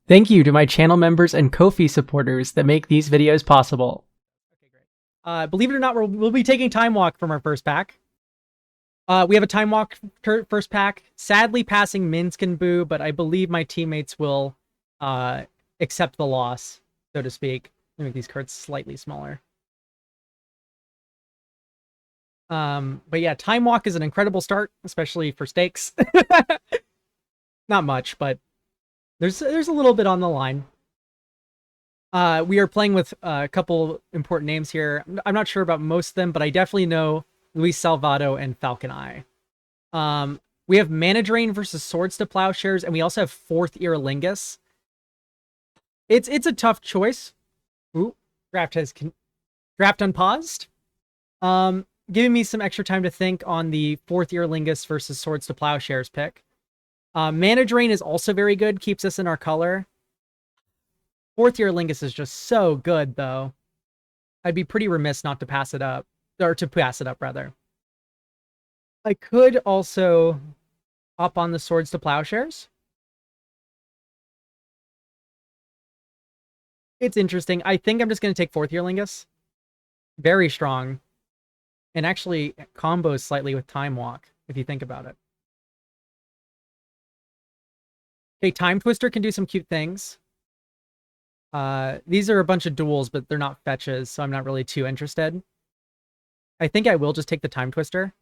Thank you to my channel members and Ko-fi supporters that make these videos possible. Okay, great. Believe it or not, we'll be taking Time Walk from our first pack. We have a Time Walk first pack. Sadly, passing Minsk and Boo, but I believe my teammates will accept the loss, so to speak. Let me make these cards slightly smaller. But yeah, Time Walk is an incredible start, especially for stakes. Not much, but there's a little bit on the line. We are playing with a couple important names here. I'm not sure about most of them, but I definitely know Luis Salvatto and Falconeye. We have Mana Drain versus Swords to Plowshares, and we also have Fourth Ear Lingus. It's a tough choice. Ooh, draft unpaused. Giving me some extra time to think on the Fourth Ear Lingus versus Swords to Plowshares pick. Mana Drain is also very good, keeps us in our color. Fourth Ear Lingus is just so good, though. I'd be pretty remiss not to pass it up. Or to pass it up, rather. I could also hop on the Swords to Plowshares. It's interesting. I think I'm just going to take Fourth Ear Lingus. Very strong. And actually combos slightly with Time Walk, if you think about it. Okay, Time Twister can do some cute things. These are a bunch of duels, but they're not fetches, so I'm not really too interested. I think I will just take the Time Twister.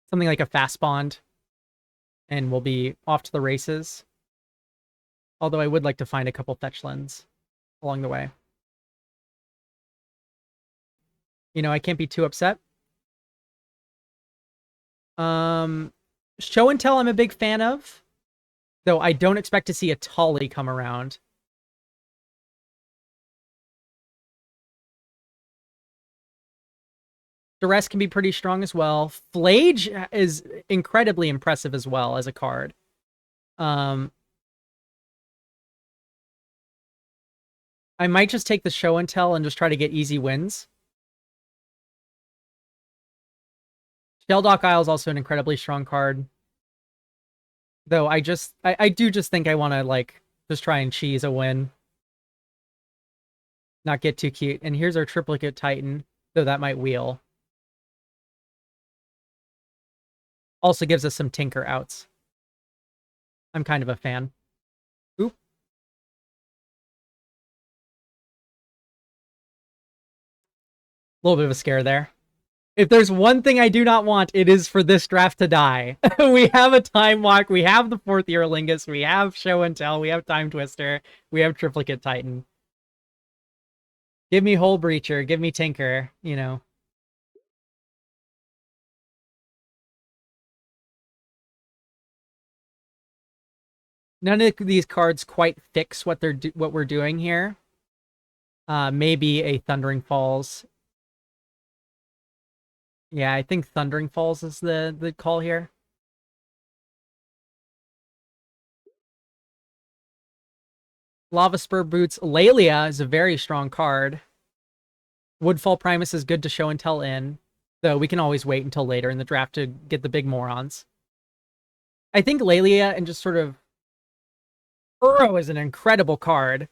Something like a Fast Bond. And we'll be off to the races. Although I would like to find a couple fetchlands along the way. You know, I can't be too upset. Show and Tell I'm a big fan of. Though I don't expect to see a Tolly come around. Duress can be pretty strong as well. Flage is incredibly impressive as well as a card. I might just take the Show and Tell and just try to get easy wins. Shelldock Isle is also an incredibly strong card. Though I do just think I want to, like, just try and cheese a win. Not get too cute. And here's our Triplicate Titan, though that might wheel. Also gives us some Tinker outs. I'm kind of a fan. Oop. A little bit of a scare there. If there's one thing I do not want, it is for this draft to die. We have a Time Walk, we have the Fourth Ear Lingus, we have Show and Tell, we have Time Twister, we have Triplicate Titan. Give me Hole Breacher, give me Tinker, you know. None of these cards quite fix what we're doing here. Maybe a Thundering Falls. Yeah, I think Thundering Falls is the call here. Lava Spur Boots. Lelia is a very strong card. Woodfall Primus is good to Show and Tell in, though we can always wait until later in the draft to get the big morons. I think Lelia and just sort of Uro is an incredible card,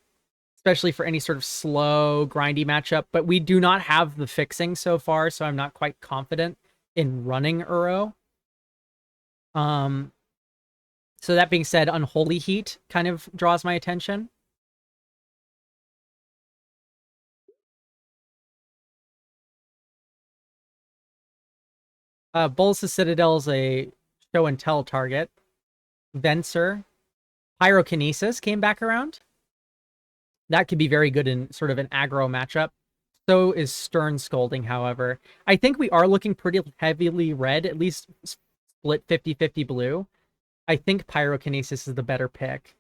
especially for any sort of slow, grindy matchup, but we do not have the fixing so far, so I'm not quite confident in running Uro. So that being said, Unholy Heat kind of draws my attention. Bolas' Citadel is a Show and Tell target. Venser. Pyrokinesis came back around. That could be very good in sort of an aggro matchup. So is Stern Scolding, however. I think we are looking pretty heavily red, at least split 50-50 blue. I think Pyrokinesis is the better pick.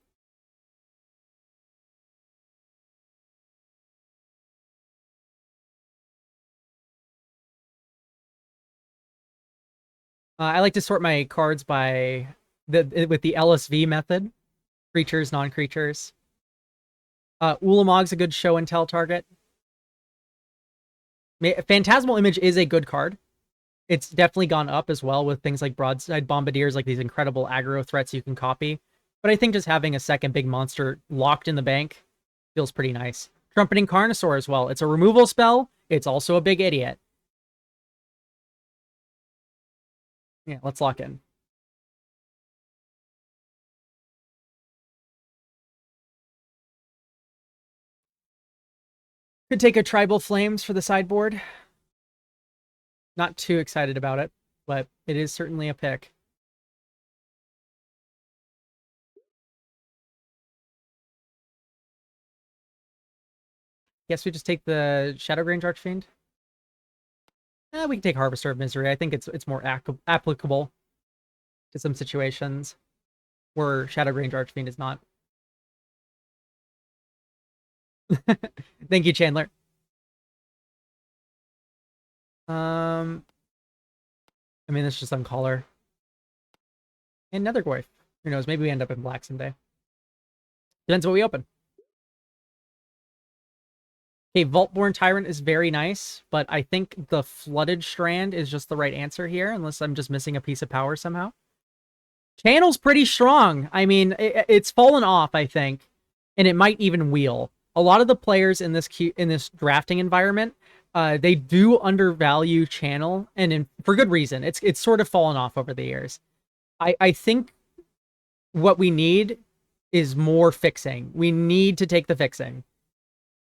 I like to sort my cards with the LSV method. Creatures, non-creatures. Ulamog's a good Show and Tell target. Phantasmal Image is a good card. It's definitely gone up as well with things like broadside bombardiers, like these incredible aggro threats you can copy. But I think just having a second big monster locked in the bank feels pretty nice. Trumpeting Carnosaur as well. It's a removal spell. It's also a big idiot. Yeah, let's lock in. Could take a Tribal Flames for the sideboard. Not too excited about it, but it is certainly a pick. Guess we just take the Shadowgrange Archfiend. We can take Harvester of Misery. I think it's more applicable to some situations where Shadowgrange Archfiend is not. Thank you, Chandler. I mean, it's just Uncaller. And Nethergorth. Who knows? Maybe we end up in black someday. Depends what we open. Okay, Vaultborn Tyrant is very nice, but I think the Flooded Strand is just the right answer here, unless I'm just missing a piece of power somehow. Channel's pretty strong. I mean, it's fallen off, I think, and it might even wheel. A lot of the players in this drafting environment, they do undervalue Channel, and for good reason. It's sort of fallen off over the years. I think what we need is more fixing. We need to take the fixing.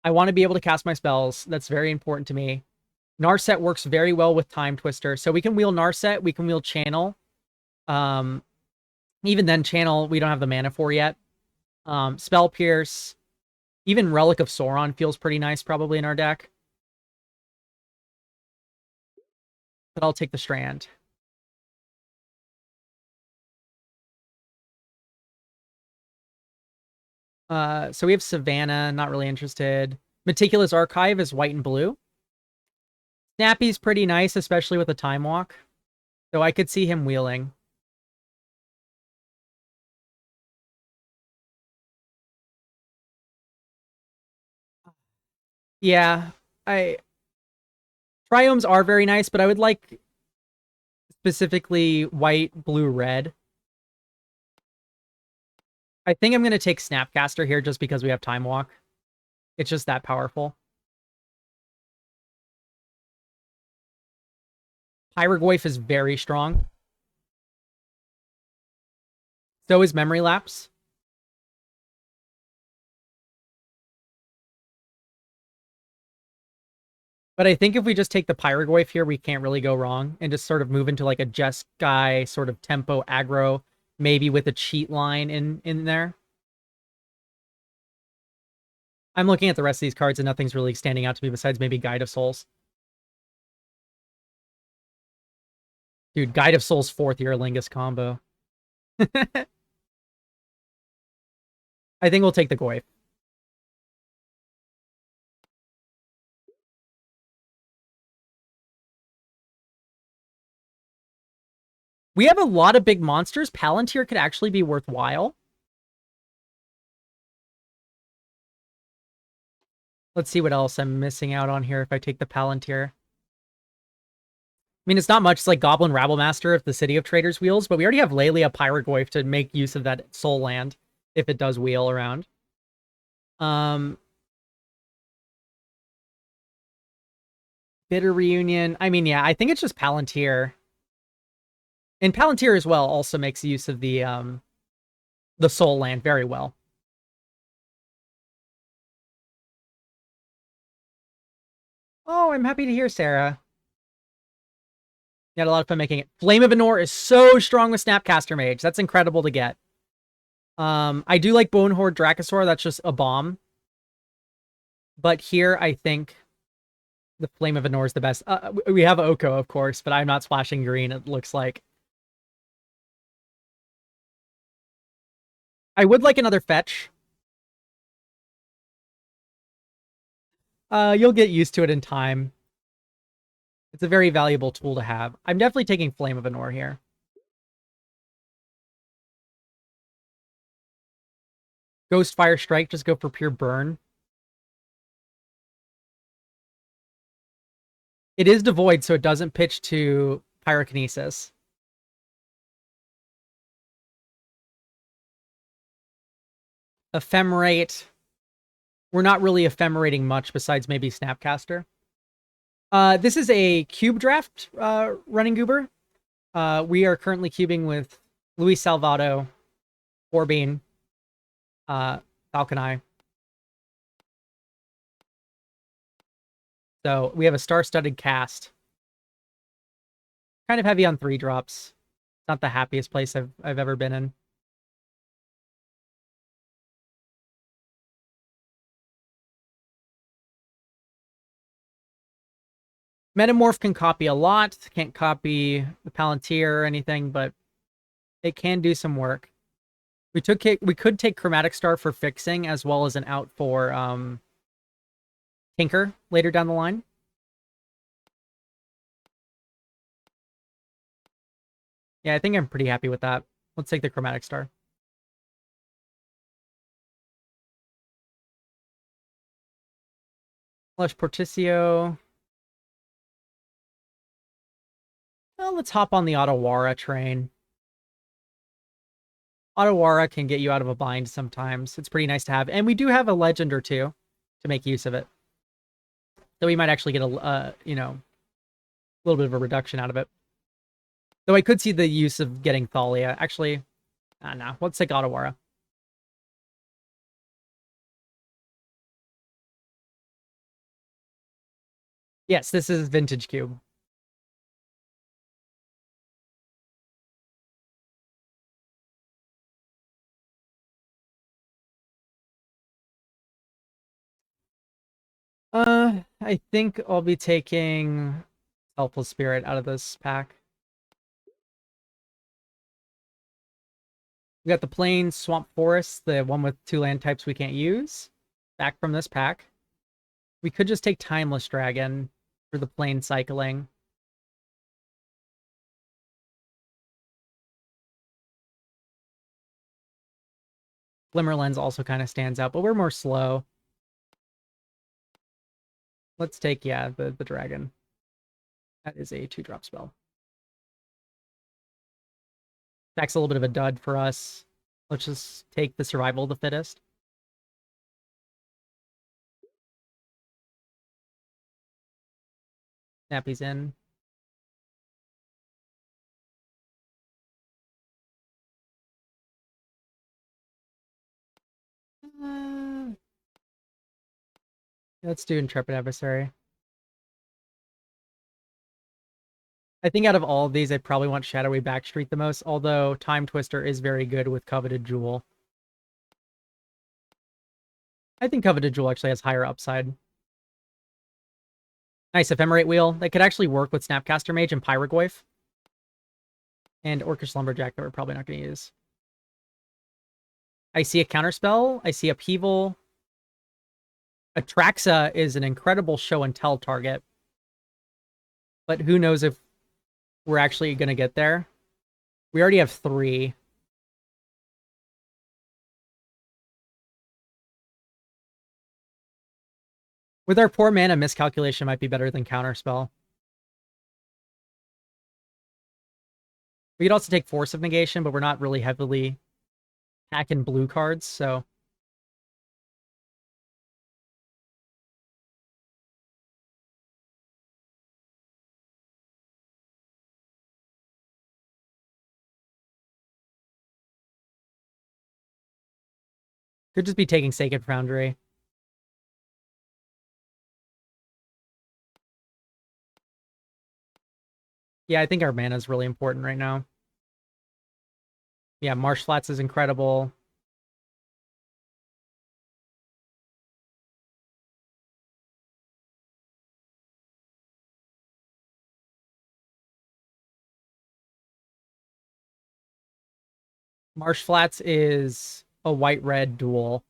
I want to be able to cast my spells. That's very important to me. Narset works very well with Time Twister. So we can wheel Narset, we can wheel Channel. Even then, Channel, we don't have the mana for yet. Spell Pierce. Even Relic of Sauron feels pretty nice probably in our deck. But I'll take the Strand. So we have Savannah, not really interested. Meticulous Archive is white and blue. Snappy's pretty nice, especially with a Time Walk. So I could see him wheeling. Yeah, Triomes are very nice, but I would like specifically white, blue, red. I think I'm going to take Snapcaster here just because we have Time Walk. It's just that powerful. Pyroglyph is very strong. So is Memory Lapse. But I think if we just take the Pyroglyph here, we can't really go wrong. And just sort of move into like a Jeskai sort of tempo aggro, maybe with a cheat line in there. I'm looking at the rest of these cards and nothing's really standing out to me besides maybe Guide of Souls. Dude, Guide of Souls 4th year Lingus combo. I think we'll take the Goyf. We have a lot of big monsters. Palantir could actually be worthwhile. Let's see what else I'm missing out on here if I take the Palantir. I mean, it's not much. It's like Goblin Rabblemaster if the City of Traders wheels, but we already have Lelia Pyroglyph to make use of that soul land if it does wheel around. Bitter Reunion. I mean, yeah, I think it's just Palantir. And Palantir as well also makes use of the soul land very well. Oh, I'm happy to hear, Sarah. You had a lot of fun making it. Flame of Anor is so strong with Snapcaster Mage. That's incredible to get. I do like Bonehorde Dracosaur. That's just a bomb. But here, I think the Flame of Anor is the best. We have Oko, of course, but I'm not splashing green, it looks like. I would like another fetch. You'll get used to it in time. It's a very valuable tool to have. I'm definitely taking Flame of Anor here. Ghost Fire Strike, just go for pure burn. It is devoid, so it doesn't pitch to Pyrokinesis. Ephemerate. We're not really ephemerating much besides maybe Snapcaster. This is a cube draft running goober. We are currently cubing with Luis Salvatto, Orbean, Falconeye. So we have a star-studded cast. Kind of heavy on 3-drops. Not the happiest place I've ever been in. Metamorph can copy a lot. Can't copy the Palantir or anything, but it can do some work. We could take Chromatic Star for fixing, as well as an out for Tinker later down the line. Yeah, I think I'm pretty happy with that. Let's take the Chromatic Star. Flush Porticio. Well, let's hop on the Otawara train. Otawara can get you out of a bind sometimes. It's pretty nice to have. And we do have a legend or two to make use of it. So we might actually get a little bit of a reduction out of it. Though I could see the use of getting Thalia. Actually, no. Let's take Otawara. Yes, this is Vintage Cube. I think I'll be taking Helpful Spirit out of this pack. We got the Plains, Swamp Forest, the one with 2 land types we can't use. Back from this pack. We could just take Timeless Dragon for the Plain cycling. Glimmerlens also kind of stands out, but we're more slow. Let's take, yeah, the dragon. That is a 2-drop spell. That's a little bit of a dud for us. Let's just take the Survival of the Fittest. Snappy's in. Let's do Intrepid Adversary. I think out of all of these, I probably want Shadowy Backstreet the most, although Time Twister is very good with Coveted Jewel. I think Coveted Jewel actually has higher upside. Nice Ephemerate Wheel. That could actually work with Snapcaster Mage and Pyrogoyf. And Orcish Lumberjack that we're probably not going to use. I see a Counterspell. I see Upheaval. Atraxa is an incredible show and tell target. But who knows if we're actually going to get there. We already have 3. With our poor mana, Miscalculation might be better than Counterspell. We could also take Force of Negation, but we're not really heavily packing blue cards, so... Could just be taking Sacred Foundry. Yeah, I think our mana is really important right now. Yeah, Marsh Flats is incredible. Marsh Flats is a white-red duel.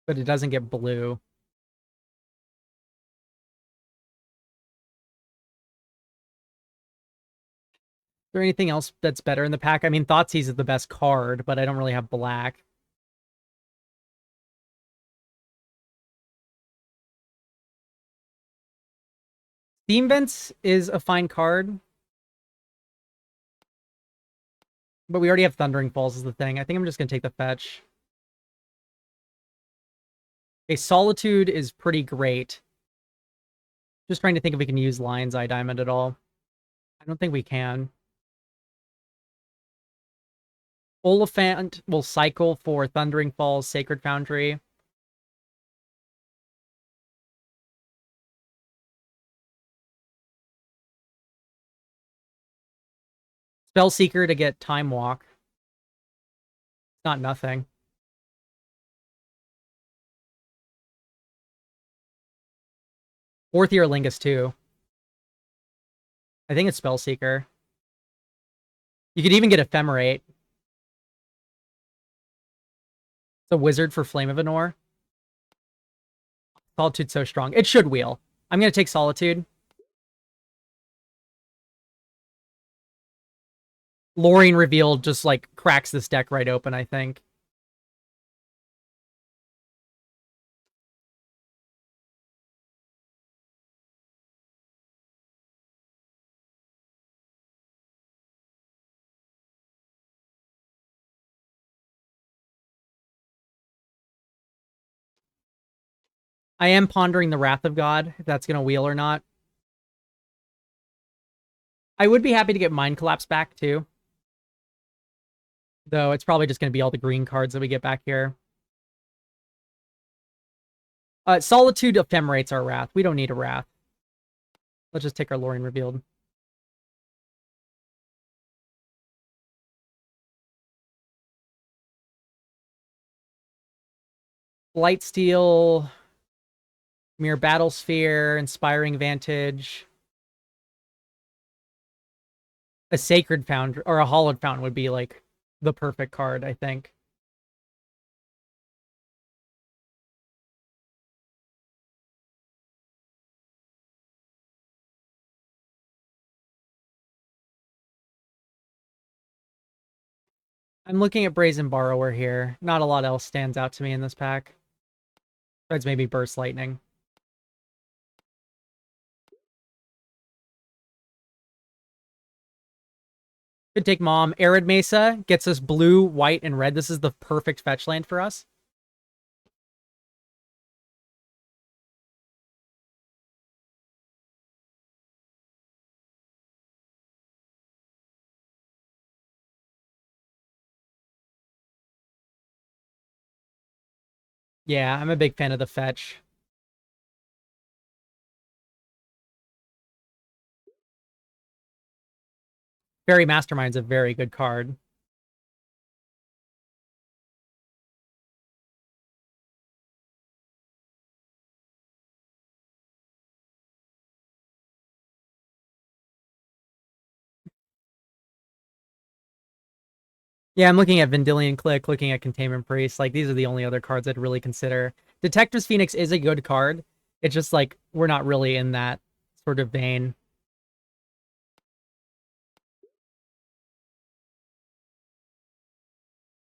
But it doesn't get blue. Is there anything else that's better in the pack? I mean, Thoughtseize is the best card, but I don't really have black. Steam Vents is a fine card. But we already have Thundering Falls as the thing. I think I'm just going to take the fetch. Okay, Solitude is pretty great. Just trying to think if we can use Lion's Eye Diamond at all. I don't think we can. Oliphant will cycle for Thundering Falls, Sacred Foundry. Spellseeker to get Time Walk. Not nothing. Fourth Year Lingus too. I think it's Spellseeker. You could even get Ephemerate. It's a wizard for Flame of Anor. Solitude's so strong. It should wheel. I'm going to take Solitude. Lorien Revealed just, like, cracks this deck right open, I think. I am pondering the Wrath of God, if that's going to wheel or not. I would be happy to get Mind Collapse back, too. Though it's probably just going to be all the green cards that we get back here. Solitude ephemerates our Wrath. We don't need a Wrath. Let's just take our Lorien Revealed. Blightsteel, Mere Battlesphere, Inspiring Vantage. A Sacred Foundry, or a Hollowed Fountain would be, like, the perfect card, I think. I'm looking at Brazen Borrower here. Not a lot else stands out to me in this pack. Besides maybe Burst Lightning. Could take Mom. Arid Mesa gets us blue, white, and red. This is the perfect fetch land for us. Yeah, I'm a big fan of the fetch. Fairy Mastermind's a very good card. Yeah, I'm looking at Vendilion Click, looking at Containment Priest. Like, these are the only other cards I'd really consider. Detective's Phoenix is a good card. It's just, like, we're not really in that sort of vein.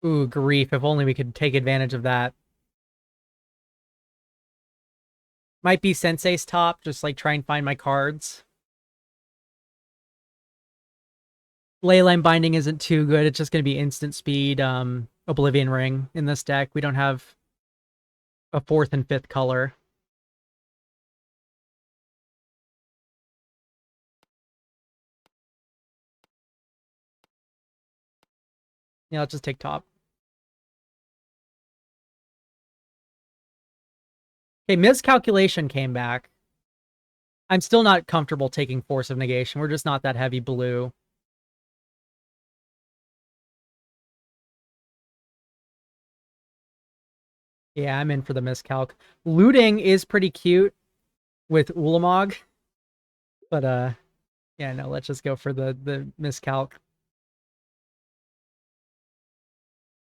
Ooh, grief. If only we could take advantage of that. Might be Sensei's top, just, like, try and find my cards. Leyline Binding isn't too good. It's just going to be instant speed, Oblivion Ring in this deck. We don't have a fourth and fifth color. Yeah, let's just take top. Okay, Miscalculation came back. I'm still not comfortable taking Force of Negation. We're just not that heavy blue. Yeah, I'm in for the Miscalc. Looting is pretty cute with Ulamog. But, yeah, no, let's just go for the Miscalc.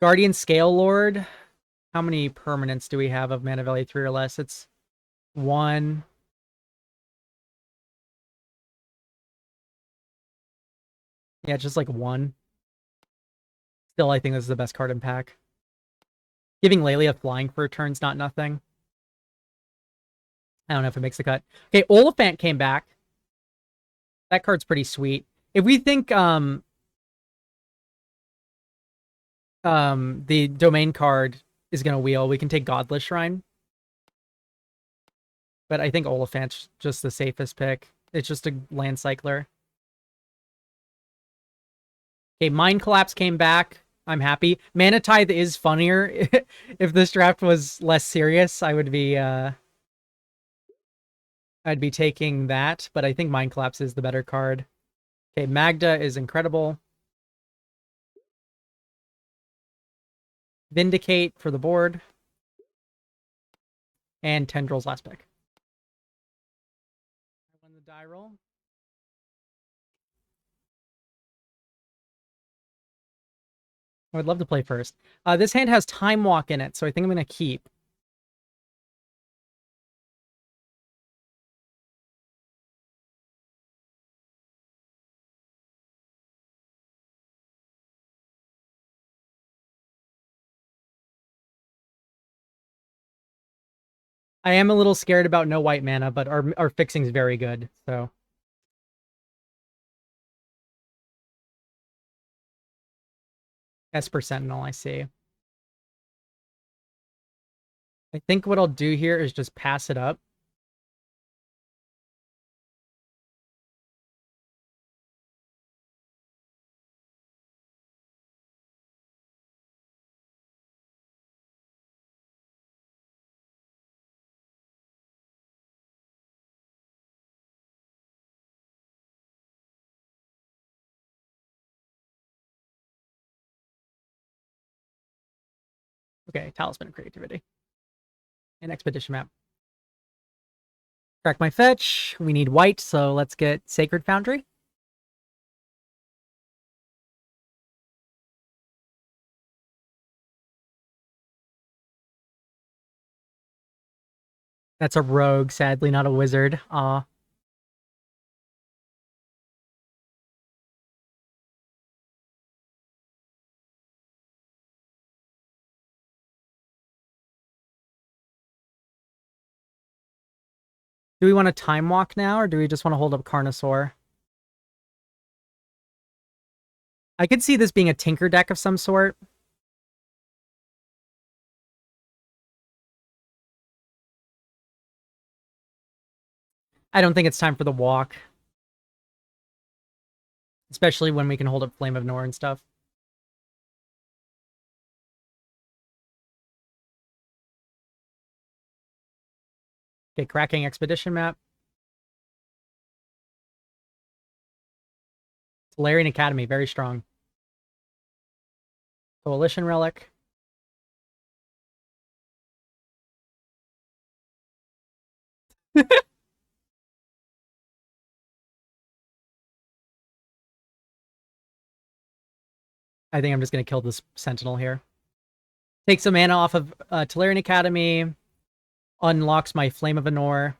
Guardian Scale Lord. How many permanents do we have of Mana Value 3 or less? It's 1. Yeah, just like 1. Still, I think this is the best card in pack. Giving Lelia flying for a turn's not nothing. I don't know if it makes the cut. Okay, Oliphant came back. That card's pretty sweet. If we think the domain card is gonna wheel, we can take Godless Shrine. But I think Oliphant's just the safest pick. It's just a land cycler. Okay, Mind Collapse came back. I'm happy. Mana Tithe is funnier. If this draft was less serious, I'd be taking that, but I think Mind Collapse is the better card. Okay, Magda is incredible. Vindicate for the board. And Tendril's last pick. I won the die roll. I would love to play first. This hand has Time Walk in it, so I think I'm going to keep. I am a little scared about no white mana, but our fixing's very good, so. Esper Sentinel, I see. I think what I'll do here is just pass it up. Okay, Talisman of Creativity. An Expedition map. Crack my fetch. We need white, so let's get Sacred Foundry. That's a rogue, sadly, not a wizard. Do we want to Time Walk now, or do we just want to hold up Carnosaur? I could see this being a Tinker deck of some sort. I don't think it's time for the walk. Especially when we can hold up Flame of Nor and stuff. Okay, cracking Expedition map. Solarian Academy, very strong. Coalition Relic. I think I'm just going to kill this Sentinel here. Take some mana off of Tolarian Academy. Unlocks my Flame of Anor.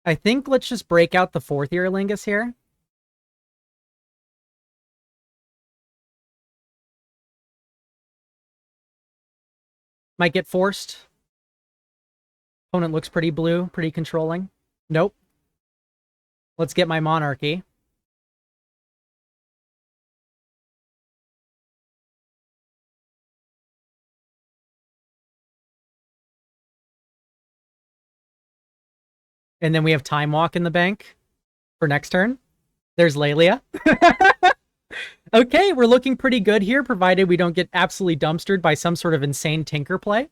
I think let's just break out the 4th Year Lingus here. Might get forced. Opponent looks pretty blue, pretty controlling. Nope. Let's get my Monarchy. And then we have Time Walk in the bank for next turn. There's Lelia. Okay, we're looking pretty good here, provided we don't get absolutely dumpstered by some sort of insane Tinker play.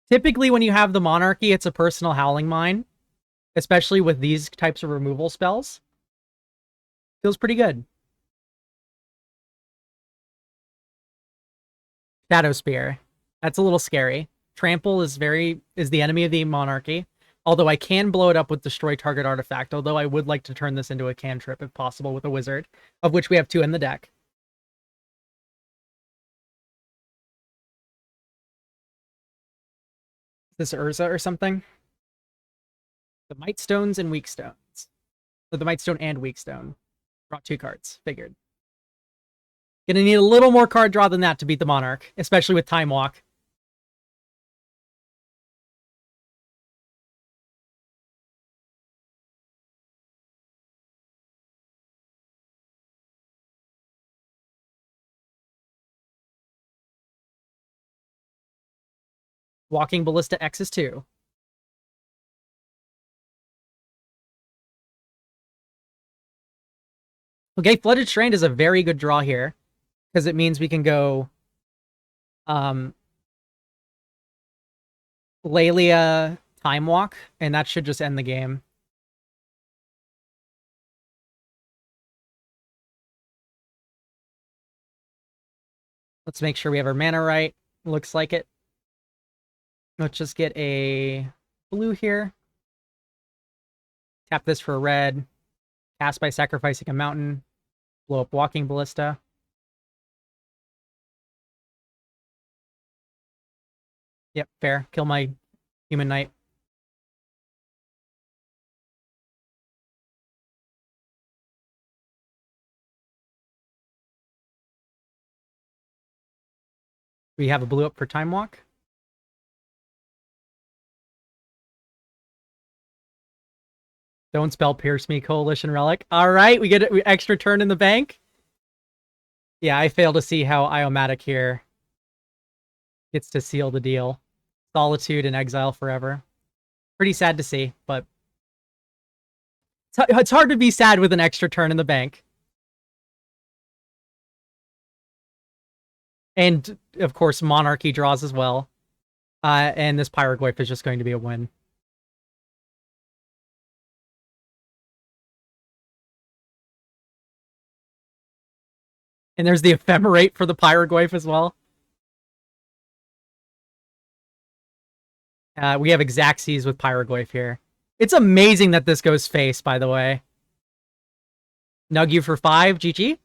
Typically, when you have the Monarchy, it's a personal Howling Mine, especially with these types of removal spells. Feels pretty good. Shadow Spear. That's a little scary. Trample is the enemy of the Monarchy. Although I can blow it up with Destroy Target Artifact, although I would like to turn this into a cantrip if possible with a wizard, of which we have 2 in the deck. Is this Urza or something? The Might Stones and Weak Stones. So the Mightstone and Weakstone. Draw 2 cards. Figured. Gonna need a little more card draw than that to beat the Monarch, especially with Time Walk. Walking Ballista X is 2. Okay, Flooded Strand is a very good draw here, because it means we can go Lelia Time Walk, and that should just end the game. Let's make sure we have our mana right. Looks like it. Let's just get a blue here. Tap this for a red. Cast by sacrificing a mountain. Blow up Walking Ballista. Yep, fair. Kill my Human Knight. We have a blue up for Time Walk. Don't spell Pierce Me, Coalition Relic. All right, we get an extra turn in the bank. Yeah, I fail to see how Iomatic here gets to seal the deal. Solitude and Exile forever. Pretty sad to see, but it's hard to be sad with an extra turn in the bank. And, of course, Monarchy draws as well. And this Pyroglyph is just going to be a win. And there's the Ephemerate for the Pyroglyph as well. We have Xaxes with Pyroglyph here. It's amazing that this goes face, by the way. Nug you for 5, GG.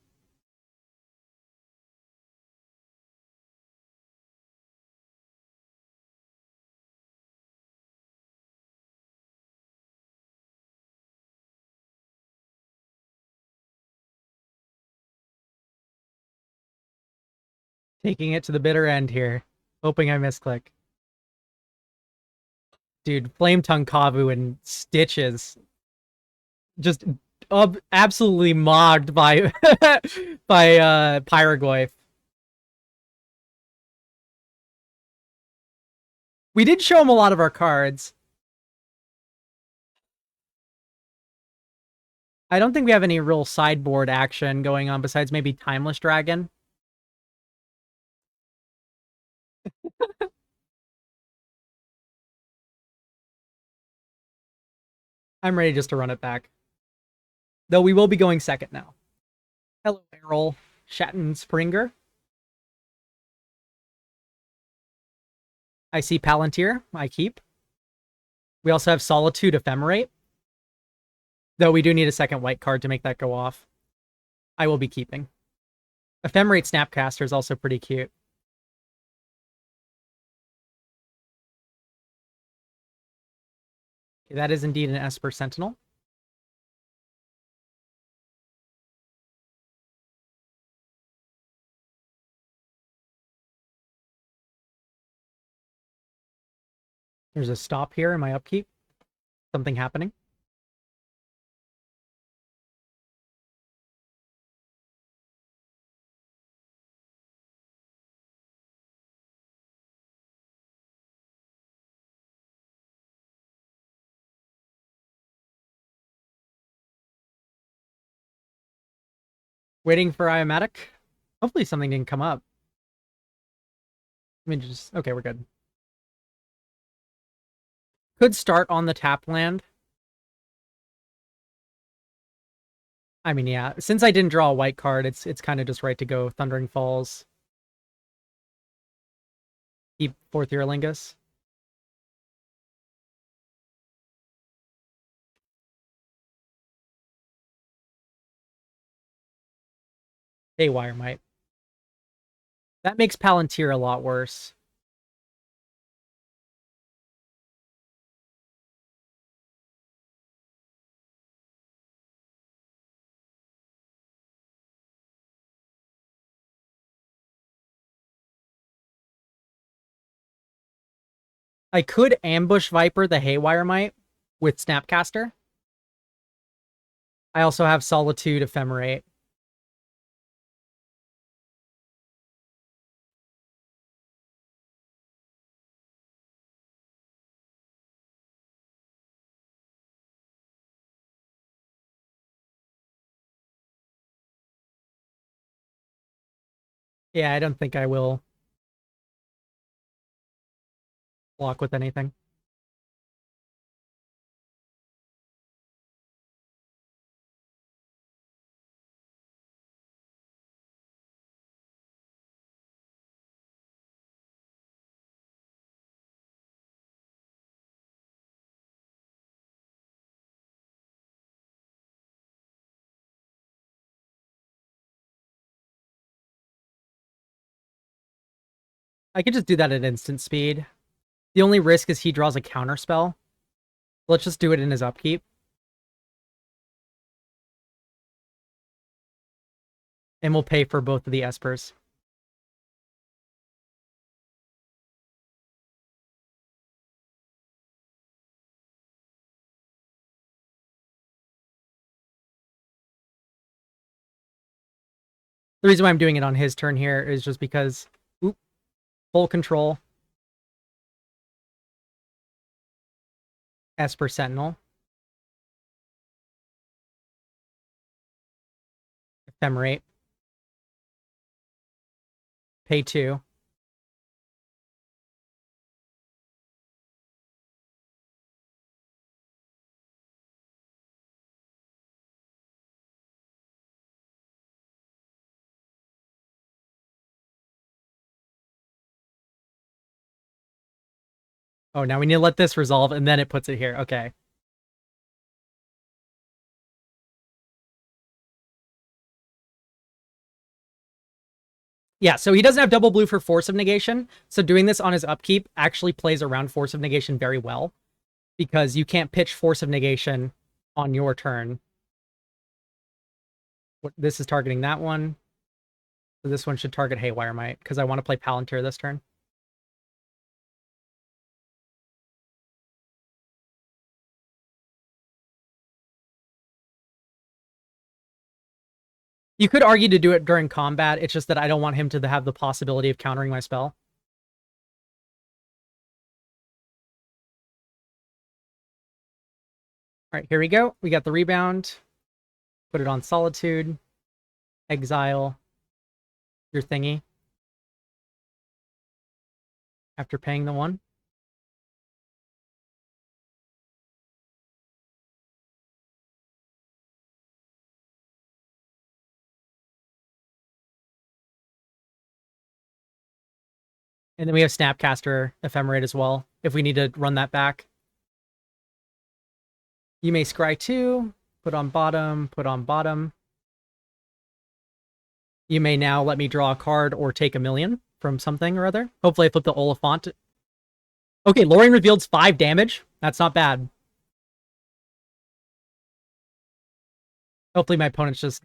Taking it to the bitter end here. Hoping I misclick. Dude, Flame Tongue Kavu and Stitches. Just absolutely mogged by by Pyroglyph. We did show him a lot of our cards. I don't think we have any real sideboard action going on besides maybe Timeless Dragon. I'm ready just to run it back. Though we will be going second now. Hello, Errol Shatten Springer. I see Palantir. I keep. We also have Solitude Ephemerate. Though we do need a second white card to make that go off. I will be keeping. Ephemerate Snapcaster is also pretty cute. Okay, that is indeed an Esper Sentinel. There's a stop here in my upkeep. Something happening. Waiting for Iomatic. Hopefully something didn't come up. I mean, just... Okay, we're good. Could start on the tap land. I mean, yeah. Since I didn't draw a white card, it's kind of just right to go Thundering Falls. Keep 4th Uralingus. Haywire might. That makes Palantir a lot worse. I could ambush Viper the Haywire Mite with Snapcaster. I also have Solitude Ephemerate. Yeah, I don't think I will block with anything. I could just do that at instant speed. The only risk is he draws a counter spell. Let's just do it in his upkeep. And we'll pay for both of the Espers. The reason why I'm doing it on his turn here is just because full control. Esper Sentinel. Ephemerate. Pay 2. Oh, now we need to let this resolve, and then it puts it here. Okay. Yeah, so he doesn't have double blue for Force of Negation, so doing this on his upkeep actually plays around Force of Negation very well, because you can't pitch Force of Negation on your turn. This is targeting that one. So this one should target Haywire Mite, because I want to play Palantir this turn. You could argue to do it during combat, it's just that I don't want him to have the possibility of countering my spell. Alright, here we go. We got the rebound. Put it on Solitude. Exile your thingy. After paying the 1. And then we have Snapcaster Ephemerate as well, if we need to run that back. You may scry 2, put on bottom, put on bottom. You may now let me draw a card or take a million from something or other. Hopefully I flip the Oliphant. Okay, Lorien Revealed's 5 damage. That's not bad. Hopefully my opponent's just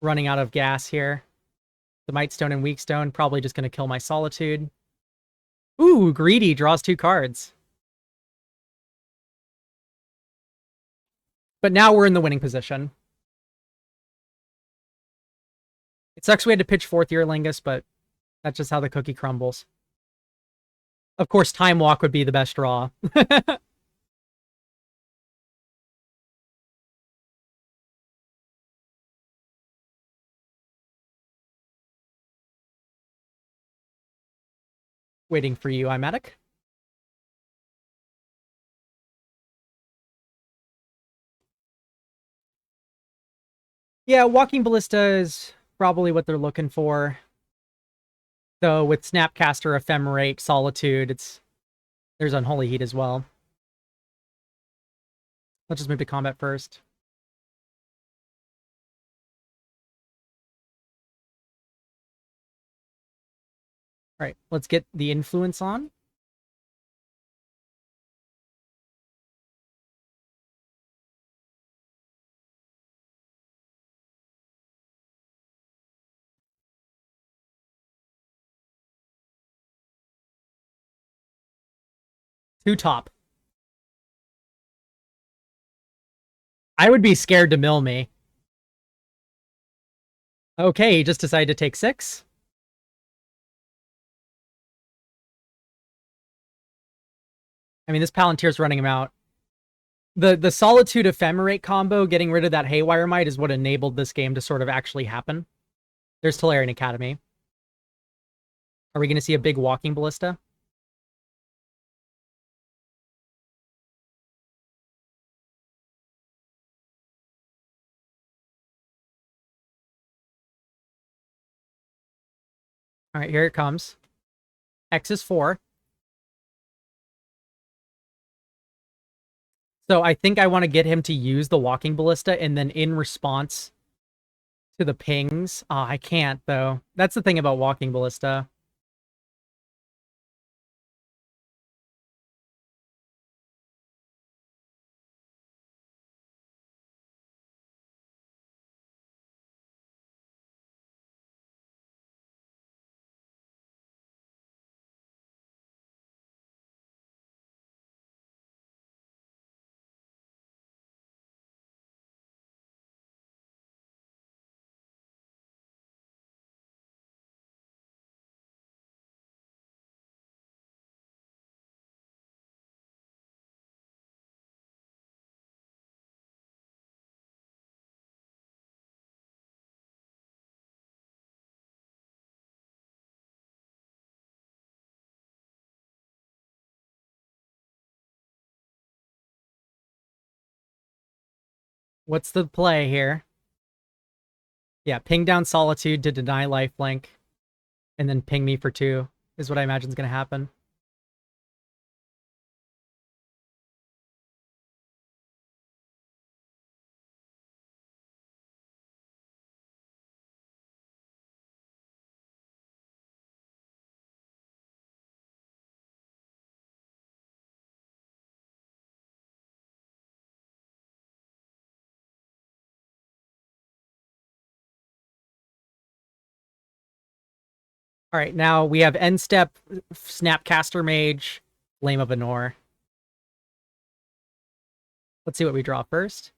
running out of gas here. The Mightstone and Weakstone probably just going to kill my Solitude. Ooh, Greedy draws 2 cards. But now we're in the winning position. It sucks we had to pitch 4th Year Lingus, but that's just how the cookie crumbles. Of course, Time Walk would be the best draw. Waiting for you, Imatic. Yeah, Walking Ballista is probably what they're looking for. Though with Snapcaster, Ephemerate, Solitude, there's Unholy Heat as well. Let's just move to combat first. All right, let's get the influence on. 2 top. I would be scared to mill me. Okay, he just decided to take 6. I mean, this Palantir's running him out. The Solitude Ephemerate combo, getting rid of that Haywire Might, is what enabled this game to sort of actually happen. There's Tolarian Academy. Are we going to see a big Walking Ballista? All right, here it comes. X is 4. So I think I want to get him to use the Walking Ballista, and then in response to the pings... I can't, though. That's the thing about Walking Ballista. What's the play here? Yeah, ping down Solitude to deny lifelink, and then ping me for 2 is what I imagine is going to happen. All right, now we have end step, Snapcaster Mage, Flame of Anor. Let's see what we draw first.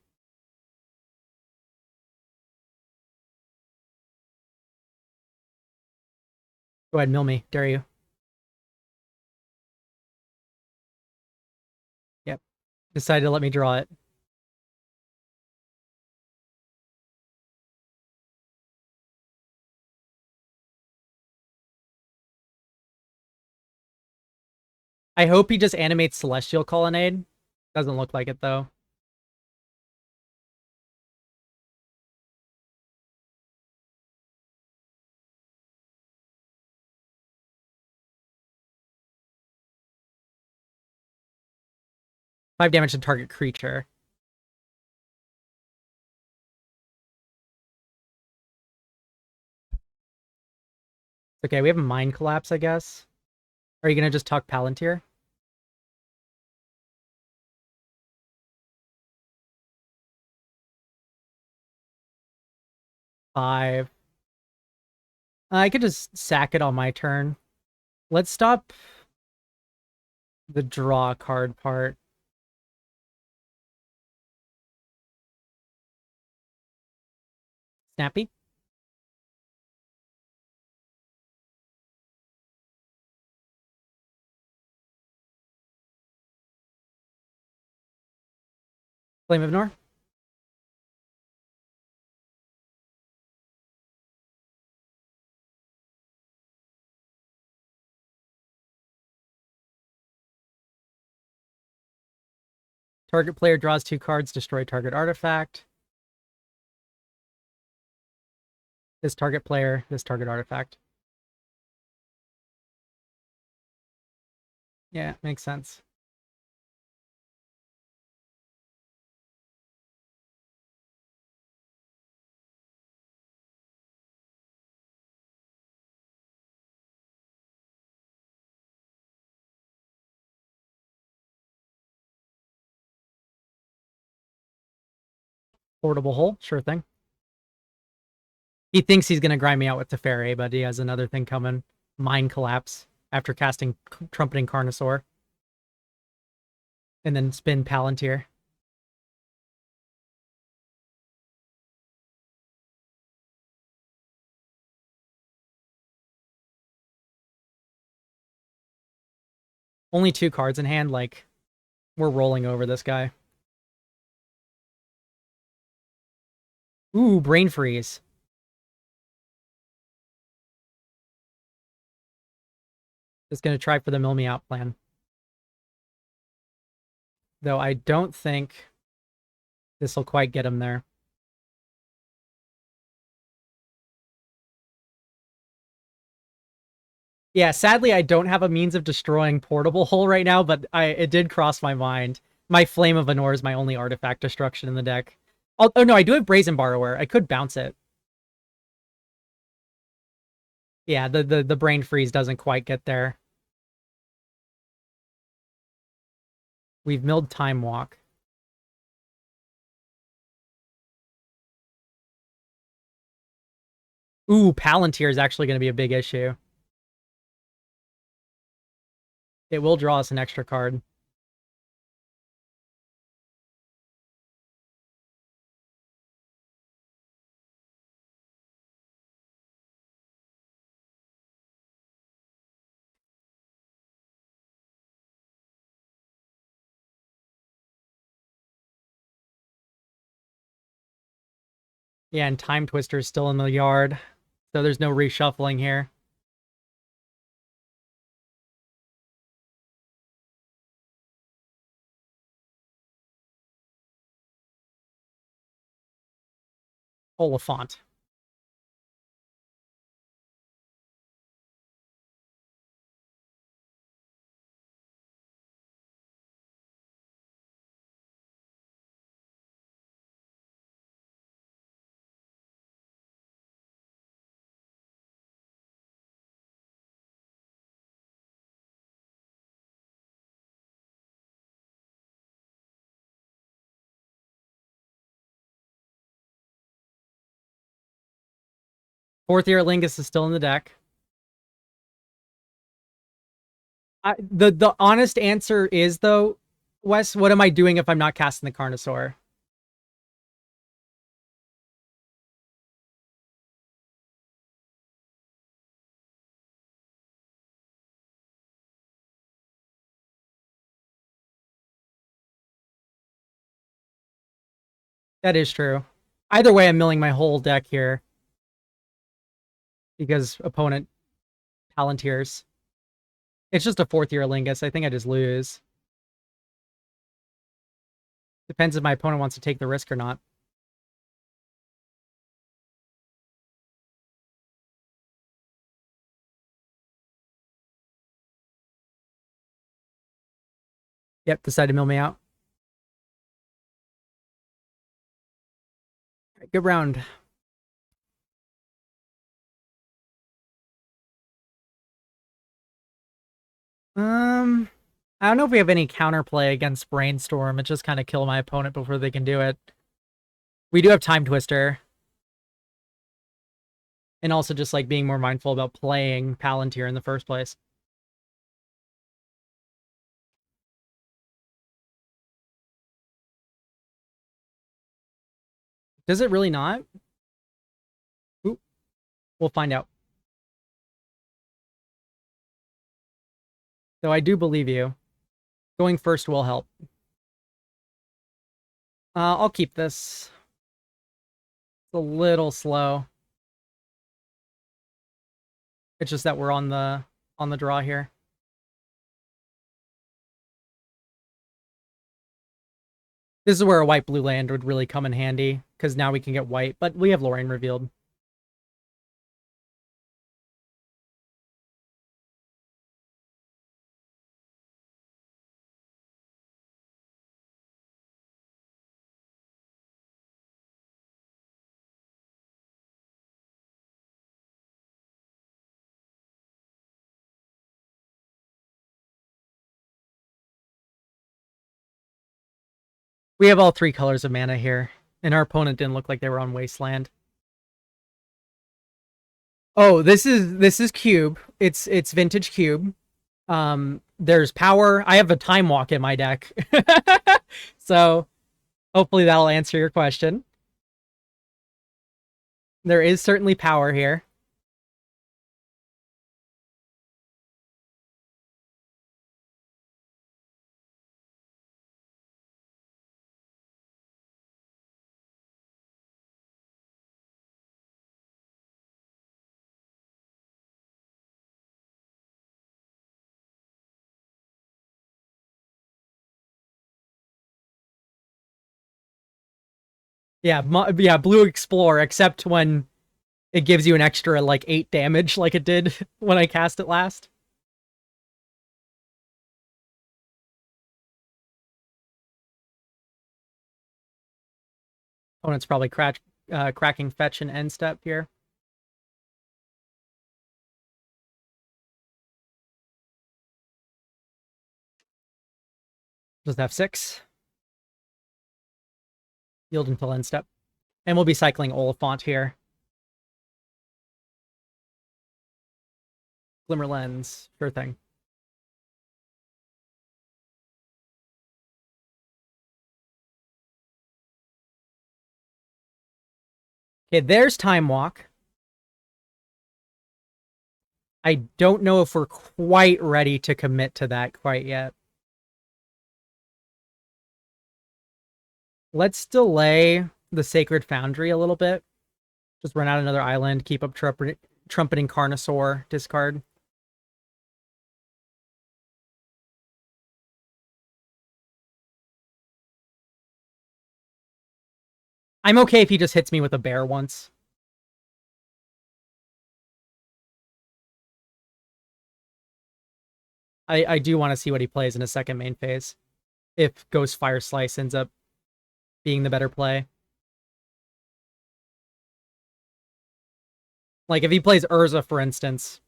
Go ahead, mill me. Dare you. Yep. Decided to let me draw it. I hope he just animates Celestial Colonnade. Doesn't look like it, though. Five damage to target creature. Okay, we have a Mind Collapse, I guess. Are you going to just talk Palantir? Five. I could just sack it on my turn. Let's stop the draw card part. Snappy. Flame of Nor. Target player draws 2 cards, destroy target artifact. This target player, this target artifact. Yeah, makes sense. Portable hole, sure thing. He thinks he's going to grind me out with Teferi, but he has another thing coming. Mind Collapse after casting Trumpeting Carnosaur. and then spin Palantir. Only 2 cards in hand, like, we're rolling over this guy. Ooh, Brain Freeze. Just gonna try for the mill me out plan. Though I don't think this will quite get him there. Yeah, sadly, I don't have a means of destroying Portable Hole right now, but it did cross my mind. My Flame of Anor is my only artifact destruction in the deck. Oh no, I do have Brazen Borrower. I could bounce it. Yeah, the Brain Freeze doesn't quite get there. We've milled Time Walk. Ooh, Palantir is actually going to be a big issue. It will draw us an extra card. Yeah, and Time Twister is still in the yard, so there's no reshuffling here. Oliphant. Fourth Year Lingus is still in the deck. The honest answer is, though, Wes, what am I doing if I'm not casting the Carnosaur? That is true. Either way, I'm milling my whole deck here. Because opponent Palantirs. It's just a 4th Year Lingus. I think I just lose. Depends if my opponent wants to take the risk or not. Yep, decide to mill me out. Right, good round. I don't know if we have any counterplay against Brainstorm. It just kind of kill my opponent before they can do it. We do have Time Twister. And also just like being more mindful about playing Palantir in the first place. Does it really not? Ooh, we'll find out. Though I do believe you. Going first will help. I'll keep this. It's a little slow. It's just that we're on the draw here. This is where a white-blue land would really come in handy, because now we can get white, but we have Lorraine revealed. We have all 3 colors of mana here, and our opponent didn't look like they were on Wasteland. Oh, this is Cube. It's vintage Cube. there's power. I have a Time Walk in my deck. So hopefully that'll answer your question. There is certainly power here. Yeah, yeah, Blue Explore, except when it gives you an extra, like, 8 damage like it did when I cast it last. Opponent's probably cracking fetch and end step here. Just F6. Yield until end step. And we'll be cycling Oliphant here. Glimmer Lens, sure thing. Okay, there's Time Walk. I don't know if we're quite ready to commit to that quite yet. Let's delay the Sacred Foundry a little bit. Just run out another island, keep up Trumpeting Carnosaur, discard. I'm okay if he just hits me with a bear once. I do want to see what he plays in his second main phase. If Ghost Fire Slice ends up being the better play. Like, if he plays Urza, for instance,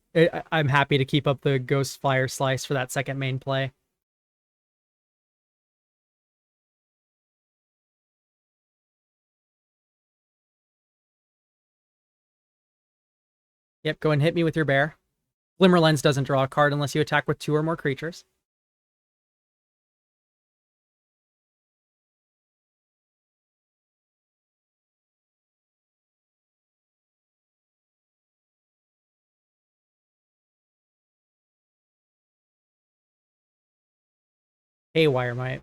I'm happy to keep up the Ghost Fire Slice for that second main play. Yep, go and hit me with your bear. Glimmer Lens doesn't draw a card unless you attack with 2 or more creatures. Haywire might.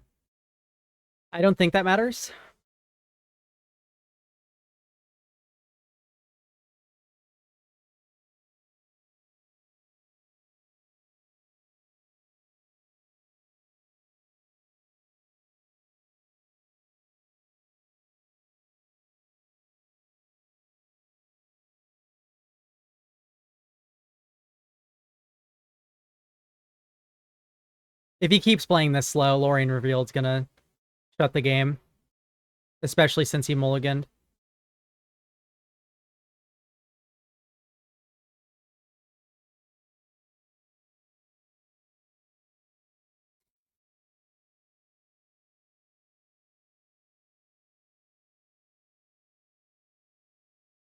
I don't think that matters. If he keeps playing this slow, Lorien Revealed's gonna shut the game. Especially since he mulliganed.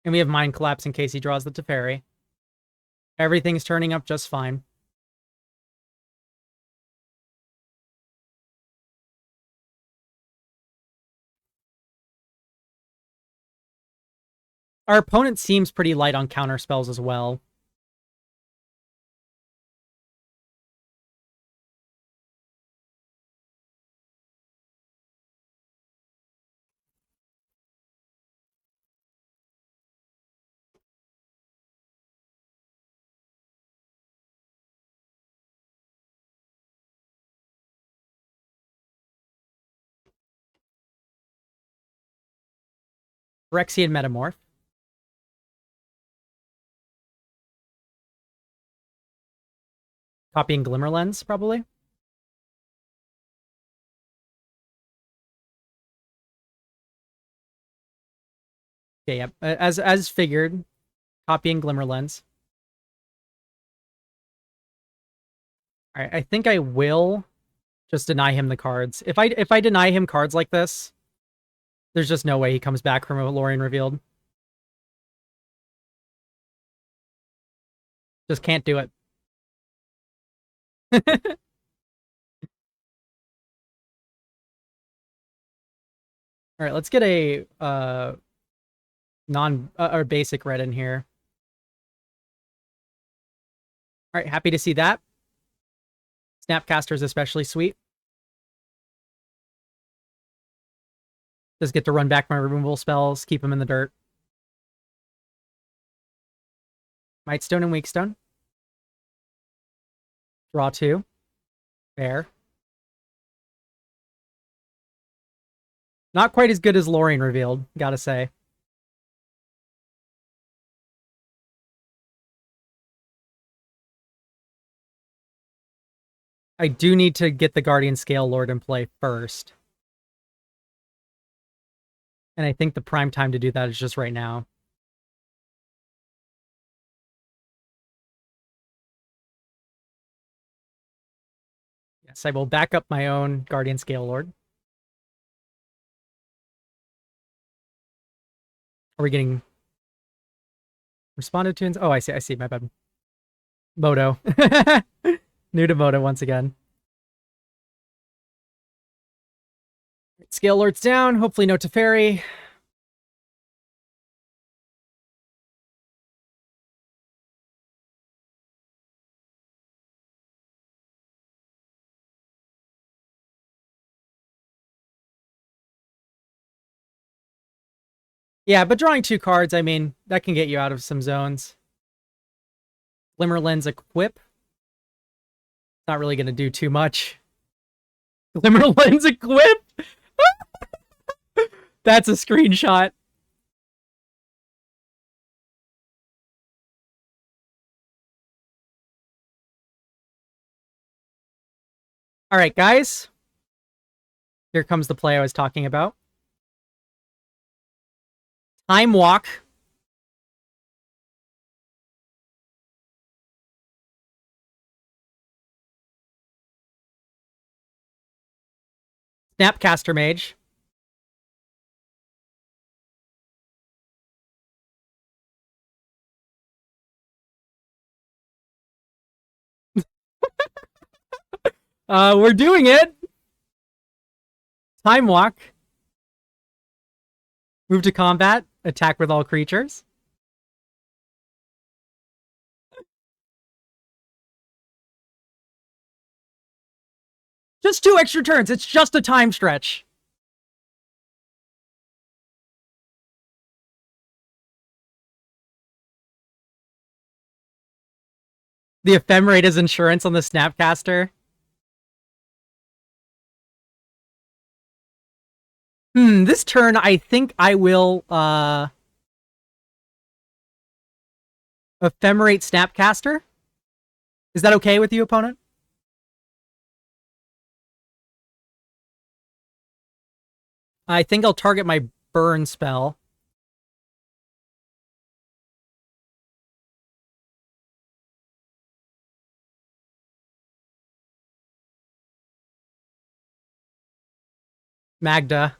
And we have Mind Collapse in case he draws the Teferi. Everything's turning up just fine. Our opponent seems pretty light on counter spells as well. Phyrexian Metamorph. Copying Glimmer Lens, probably. Okay, yep. As figured, copying Glimmer Lens. All right, I think I will just deny him the cards. If I deny him cards like this, there's just no way he comes back from a Lorien Revealed. Just can't do it. All right, let's get a non or basic red in here. All right, happy to see that. Snapcaster is especially sweet. Just get to run back my removal spells, keep them in the dirt. Mightstone and Weakstone. Draw 2. Fair. Not quite as good as Lorien revealed, gotta say. I do need to get the Guardian Scale Lord in play first. And I think the prime time to do that is just right now. Yes, I will back up my own Guardian Scale Lord. Are we getting responded to? Oh, I see, my bad. Moto. New to Moto once again. Scale Lord's down. Hopefully no Teferi. Yeah, but drawing 2 cards, I mean, that can get you out of some zones. Glimmerlens Equip. Not really going to do too much. Glimmerlens Equip? That's a screenshot. All right, guys. Here comes the play I was talking about. Time Walk. Snapcaster Mage. We're doing it. Time Walk. Move to combat. Attack with all creatures. Just 2 extra turns. It's just a time stretch. The Ephemerate is insurance on the Snapcaster. This turn, I think I will, Ephemerate Snapcaster. Is that okay with you, opponent? I think I'll target my burn spell. Magda.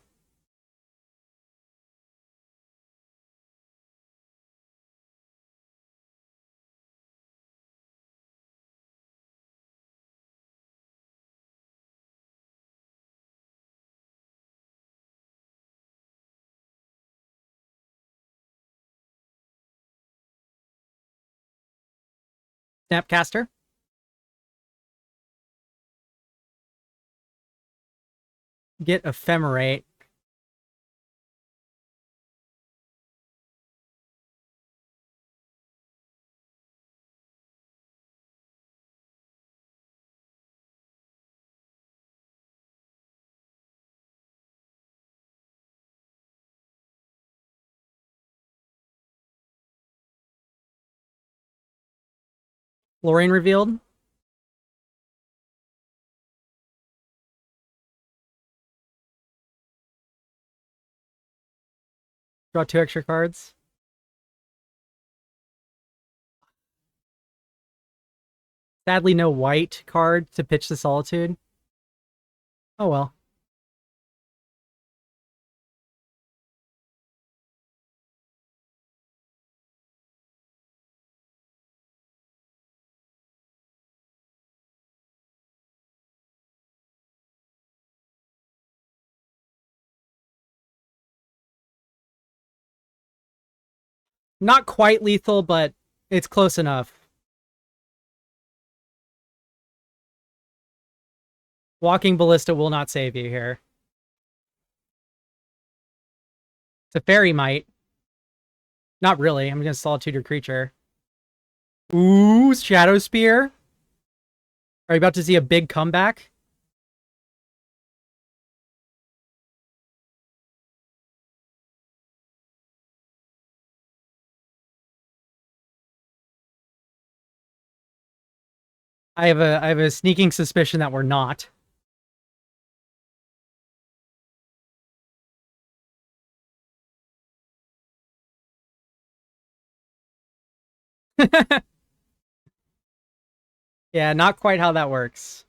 Snapcaster. Get Ephemerate. Lorien revealed. Draw 2 extra cards. Sadly, no white card to pitch the Solitude. Oh well. Not quite lethal, but it's close enough. Walking Ballista will not save you here. It's a fairy might. Not really. I'm gonna solitude your creature. Ooh, Shadow Spear. Are you about to see a big comeback? I have a sneaking suspicion that we're not. Yeah, not quite how that works.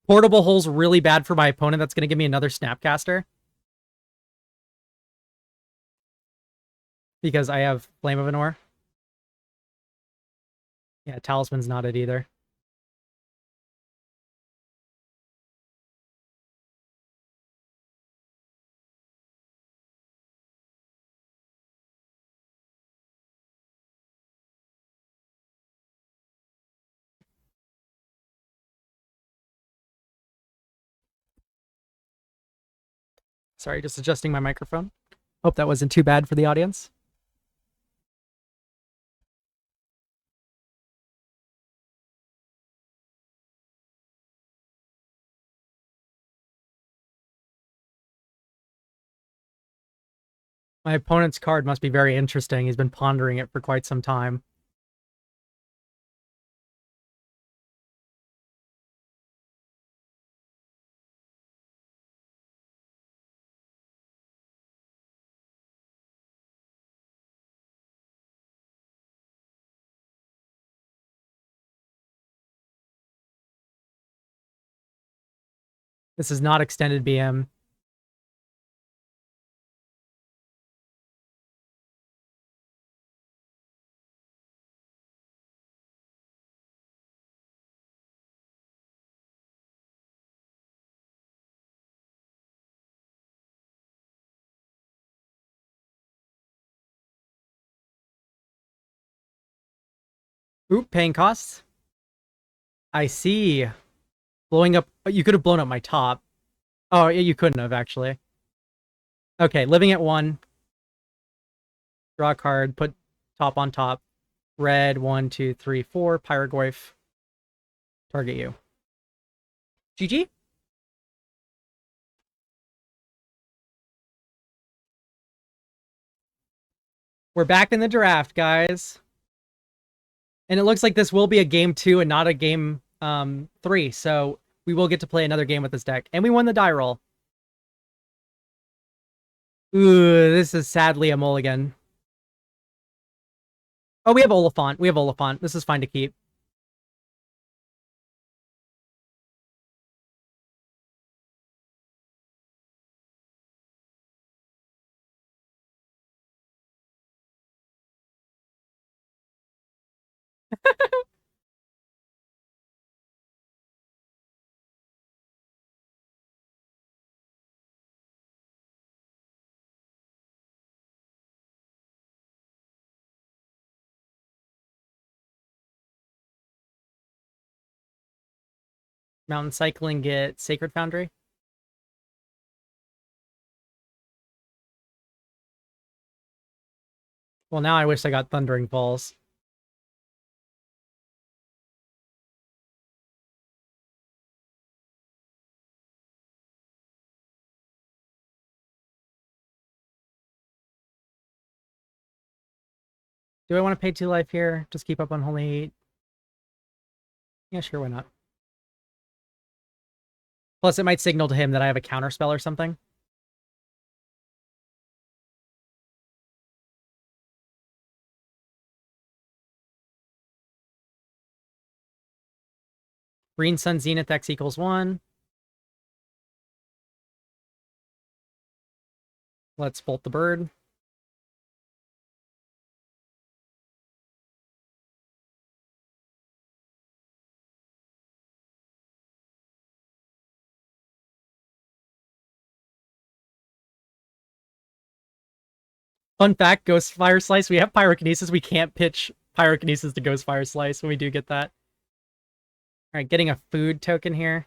Portable Hole's really bad for my opponent. That's going to give me another Snapcaster. Because I have Flame of Anor. Yeah, Talisman's not it either. Sorry, just adjusting my microphone. Hope that wasn't too bad for the audience. My opponent's card must be very interesting. He's been pondering it for quite some time. This is not extended BM. Oop, paying costs. I see. Blowing up. You could have blown up my top. Oh, yeah, you couldn't have, actually. Okay, living at 1. Draw a card. Put top on top. Red, 1, 2, 3, 4. Pyroglyph. Target you. GG? We're back in the draft, guys. And it looks like this will be a game 2 and not a game 3. So we will get to play another game with this deck. And we won the die roll. Ooh, this is sadly a mulligan. Oh, we have Oliphant. We have Oliphant. This is fine to keep. Mountain Cycling, get Sacred Foundry. Well, now I wish I got Thundering Falls. Do I want to pay 2 life here? Just keep up on Holy 8? Yeah, sure, why not? Plus, it might signal to him that I have a counterspell or something. Green Sun Zenith X equals 1. Let's bolt the bird. Fun fact, Ghost Fire Slice, we have Pyrokinesis. We can't pitch Pyrokinesis to Ghost Fire Slice when we do get that. Alright, getting a food token here.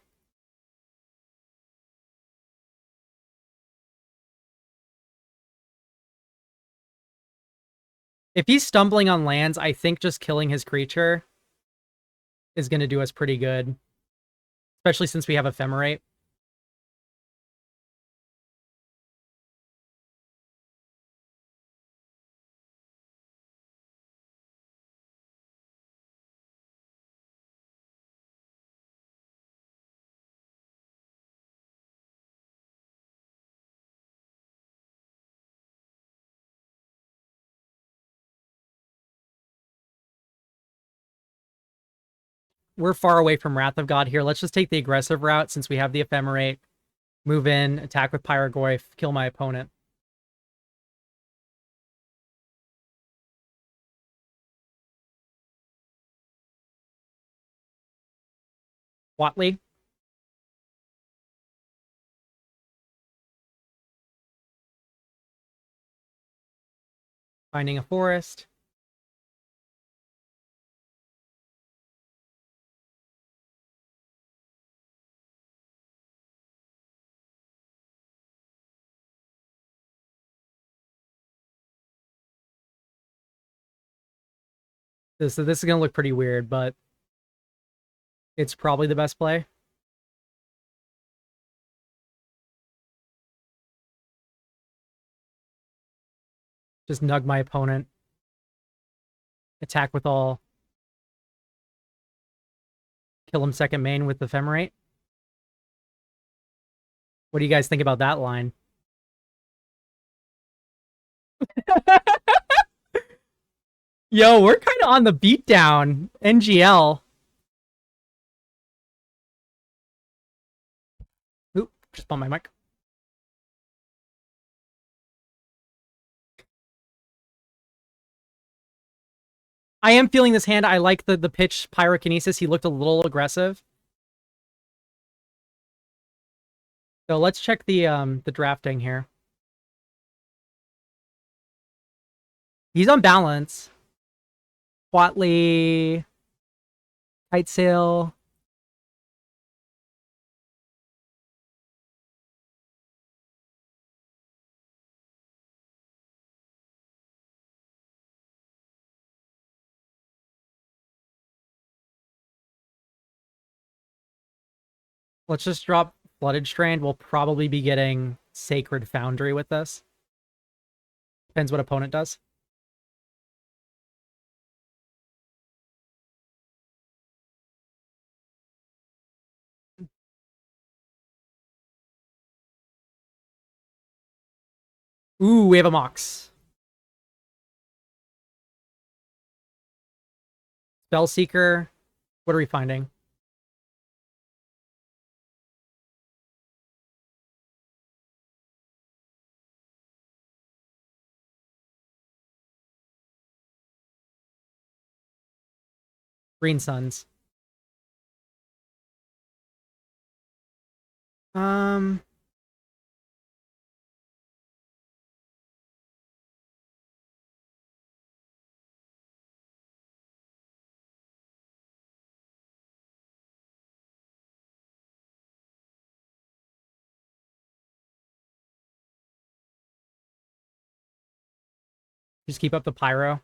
If he's stumbling on lands, I think just killing his creature is going to do us pretty good. Especially since we have Ephemerate. We're far away from Wrath of God here. Let's just take the aggressive route since we have the Ephemerate. Move in, attack with Pyrogoyf, kill my opponent. Watley. Finding a forest. So this is going to look pretty weird, but it's probably the best play. Just nug my opponent. Attack with all. Kill him second main with the Ephemerate. What do you guys think about that line? Yo, we're kind of on the beatdown. NGL. Oop, just bumped my mic. I am feeling this hand. I like the pitch Pyrokinesis. He looked a little aggressive. So let's check the drafting here. He's on balance. Watley, Kite Sail. Let's just drop Flooded Strand. We'll probably be getting Sacred Foundry with this. Depends what opponent does. Ooh, we have a Mox. Spellseeker. What are we finding? Green Suns. Um... Just keep up the Pyro.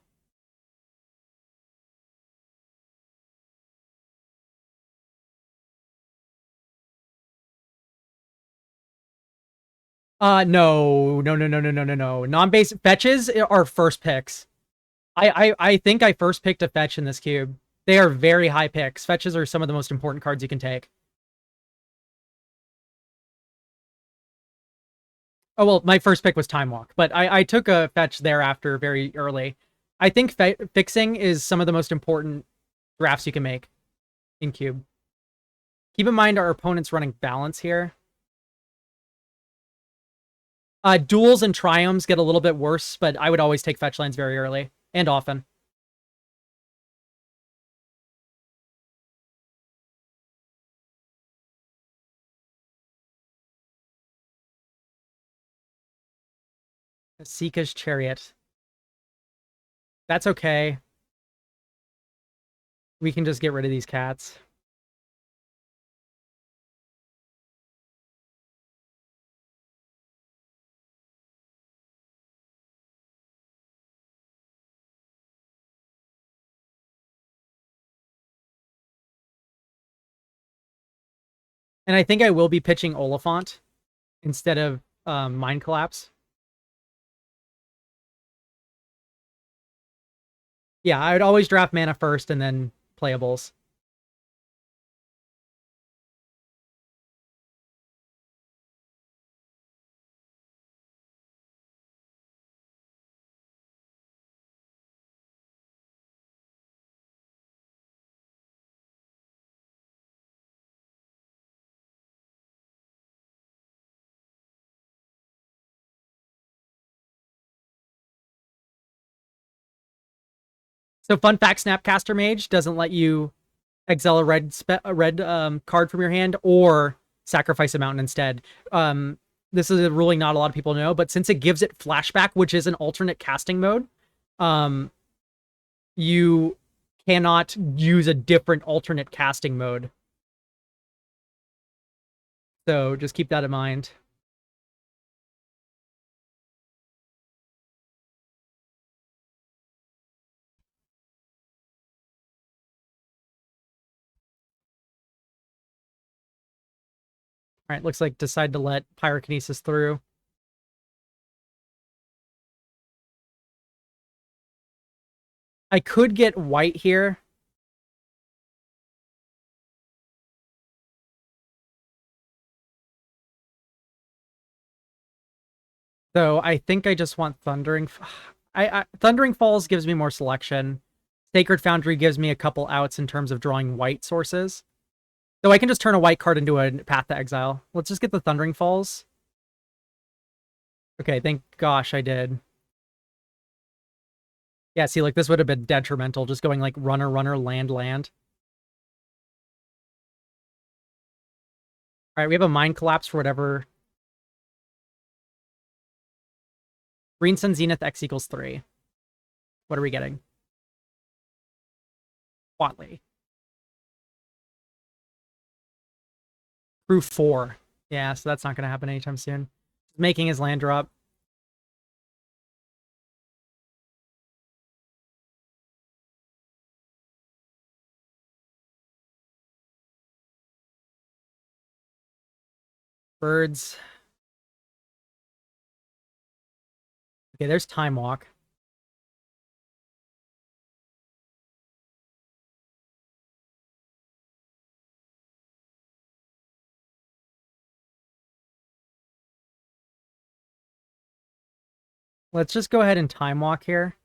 No. Non-base fetches are first picks. I think I first picked a fetch in this cube. They are very high picks. Fetches are some of the most important cards you can take. Oh, well, my first pick was Time Walk, but I took a fetch thereafter very early. I think fixing is some of the most important drafts you can make in cube. Keep in mind our opponent's running balance here. Duels and triumphs get a little bit worse, but I would always take fetch lands very early and often. Sika's Chariot. That's okay. We can just get rid of these cats. And I think I will be pitching Oliphant instead of Mind Collapse. Yeah, I would always draft mana first and then playables. So fun fact, Snapcaster Mage doesn't let you exile a red card from your hand or sacrifice a mountain instead. This is a ruling not a lot of people know, but since it gives it flashback, which is an alternate casting mode, you cannot use a different alternate casting mode. So just keep that in mind. All right, looks like decide to let Pyrokinesis through. I could get white here. So I think I just want Thundering. Thundering Falls gives me more selection. Sacred Foundry gives me a couple outs in terms of drawing white sources. So I can just turn a white card into a Path to Exile. Let's just get the Thundering Falls. Okay, thank gosh I did. Yeah, see, like, this would have been detrimental, just going, like, runner, runner, land, land. All right, we have a Mind Collapse for whatever. Green Sun Zenith X equals 3. What are we getting? Watley. Through 4. Yeah, so that's not going to happen anytime soon. Making his land drop. Birds. Okay, there's Time Walk. Let's just go ahead and Time Walk here.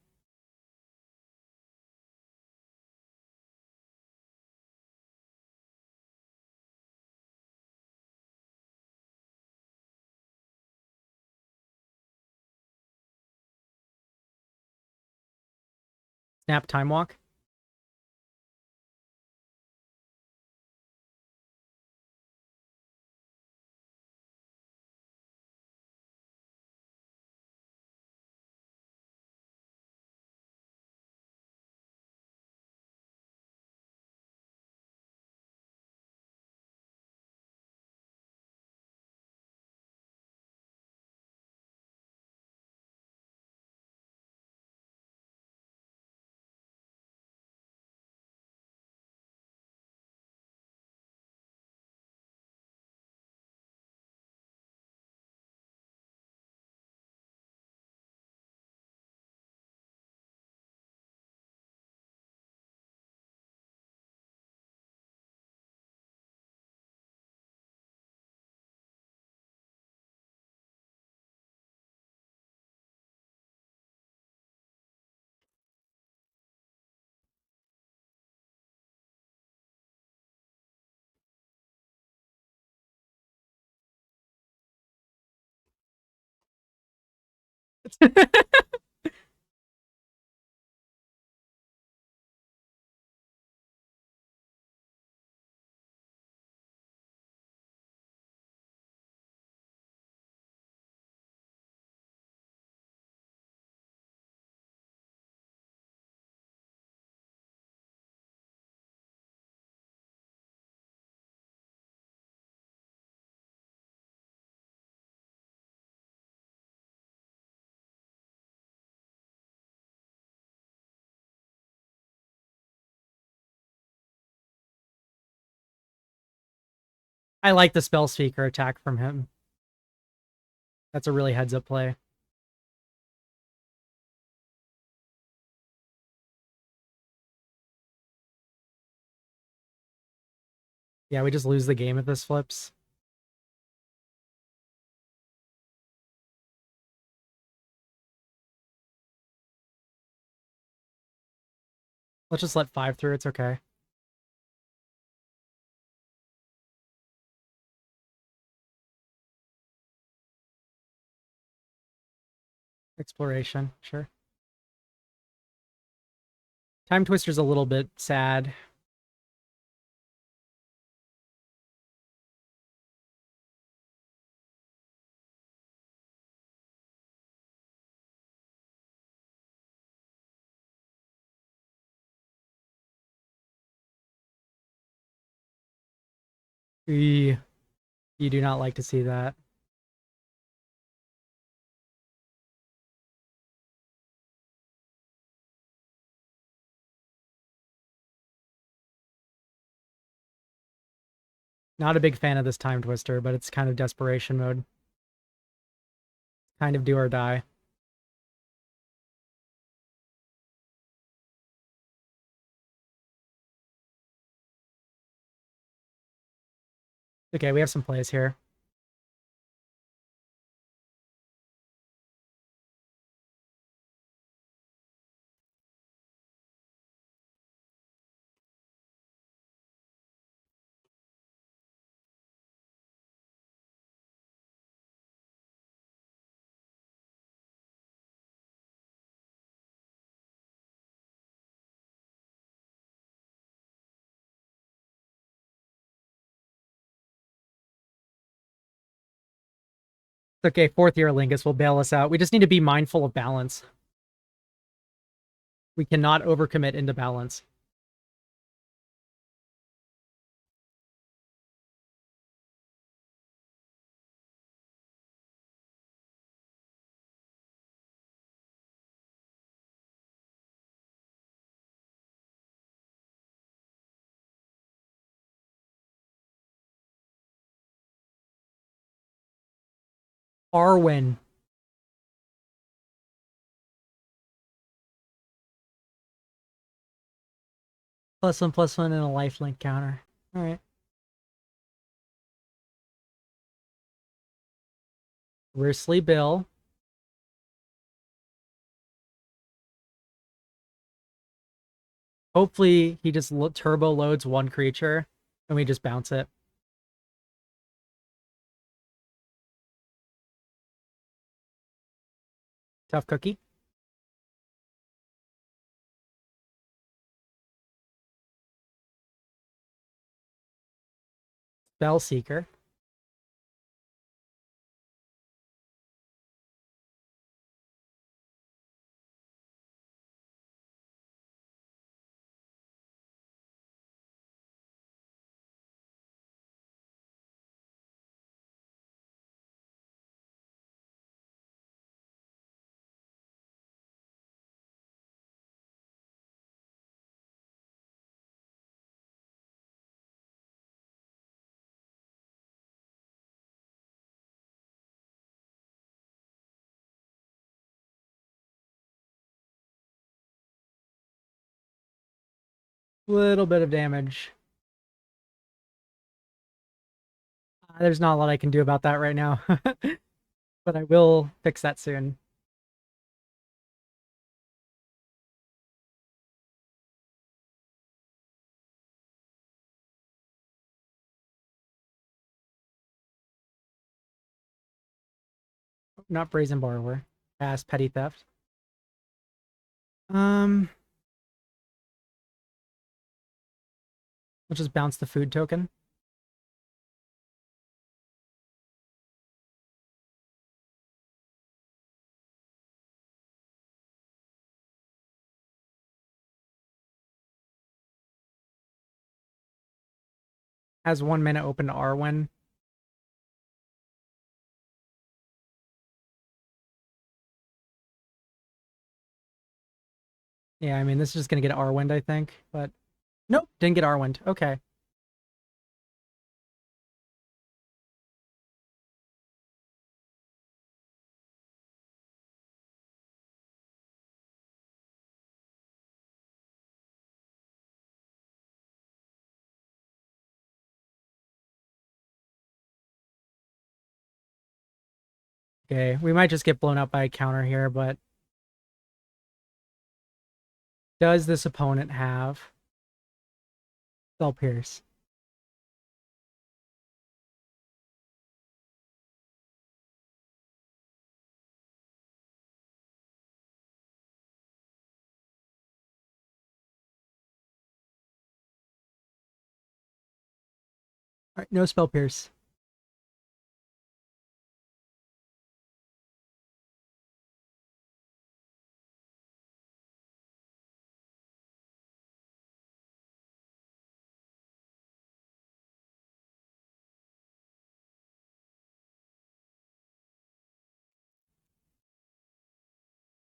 Snap Time Walk. I like the Spell Speaker attack from him. That's a really heads-up play. Yeah, we just lose the game if this flips. Let's just let 5 through, it's okay. Exploration, sure. Time Twister's a little bit sad. You do not like to see that. Not a big fan of this Time Twister, but it's kind of desperation mode. Kind of do or die. Okay, we have some plays here. Okay, 4th year Lingus will bail us out. We just need to be mindful of balance. We cannot overcommit into balance. Arwen. +1/+1 and a lifelink counter. Alright. Risley Bill. Hopefully he just turbo loads one creature and we just bounce it. Tough cookie. Spellseeker. Little bit of damage. There's not a lot I can do about that right now. But I will fix that soon. Not Brazen Borrower. Pass Petty Theft. We'll just bounce the food token. Has 1 minute open to Arwen. Yeah, I mean, this is just gonna get Arwind, I think, but nope, didn't get Arwind. Okay. Okay, we might just get blown up by a counter here, but does this opponent have Spell Pierce? All right, no Spell Pierce.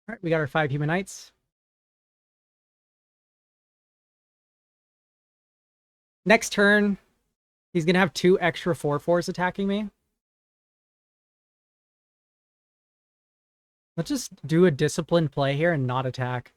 All right, we got our 5 Human Knights. Next turn, he's going to have 2 extra 4/4s attacking me. Let's just do a disciplined play here and not attack.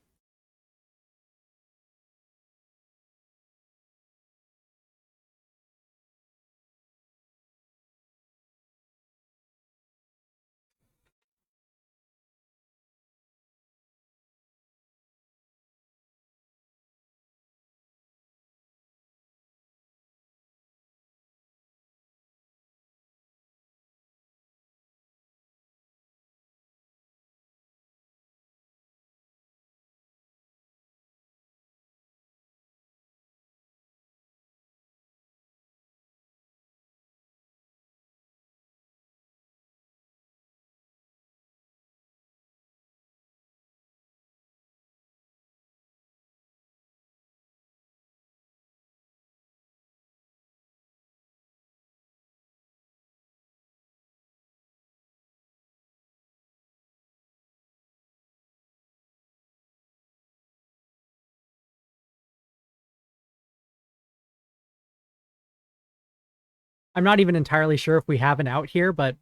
I'm not even entirely sure if we have an out here, but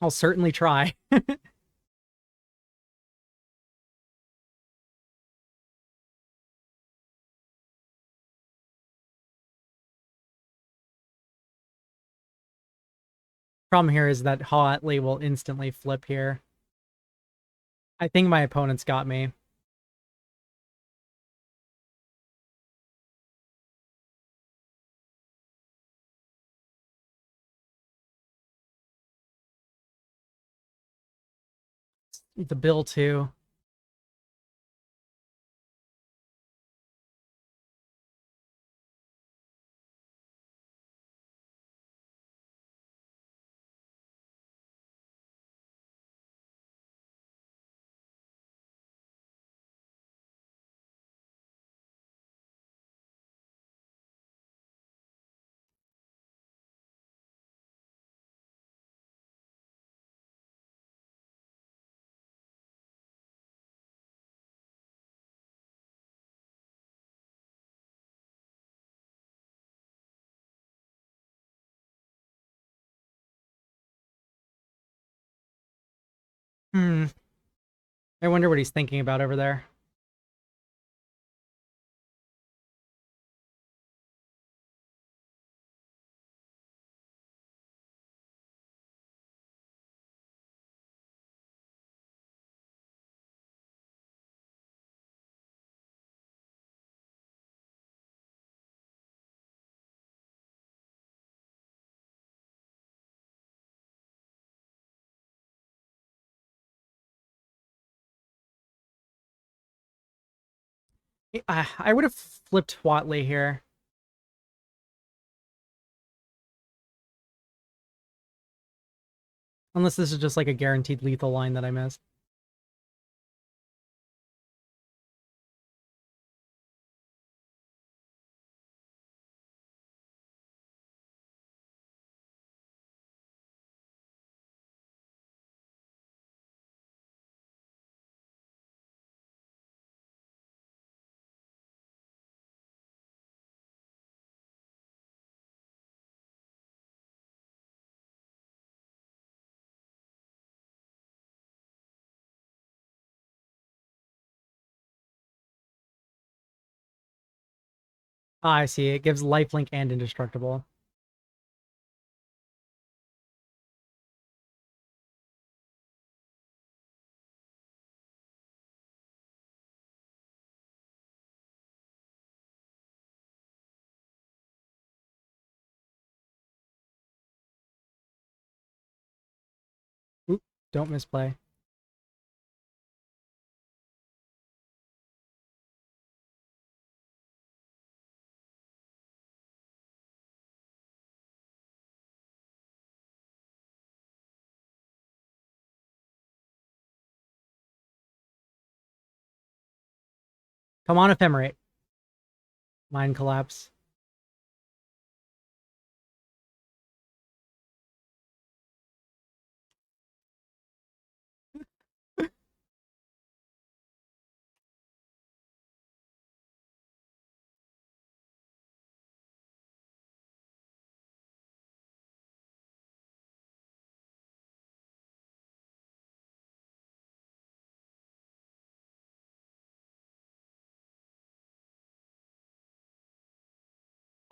I'll certainly try. Problem here is that Hotly will instantly flip here. I think my opponent's got me. The bill too. Hmm. I wonder what he's thinking about over there. I would have flipped Watley here. Unless this is just like a guaranteed lethal line that I missed. Ah, I see. It gives lifelink and indestructible. Don't misplay. Come on, Ephemerate. Mind collapse.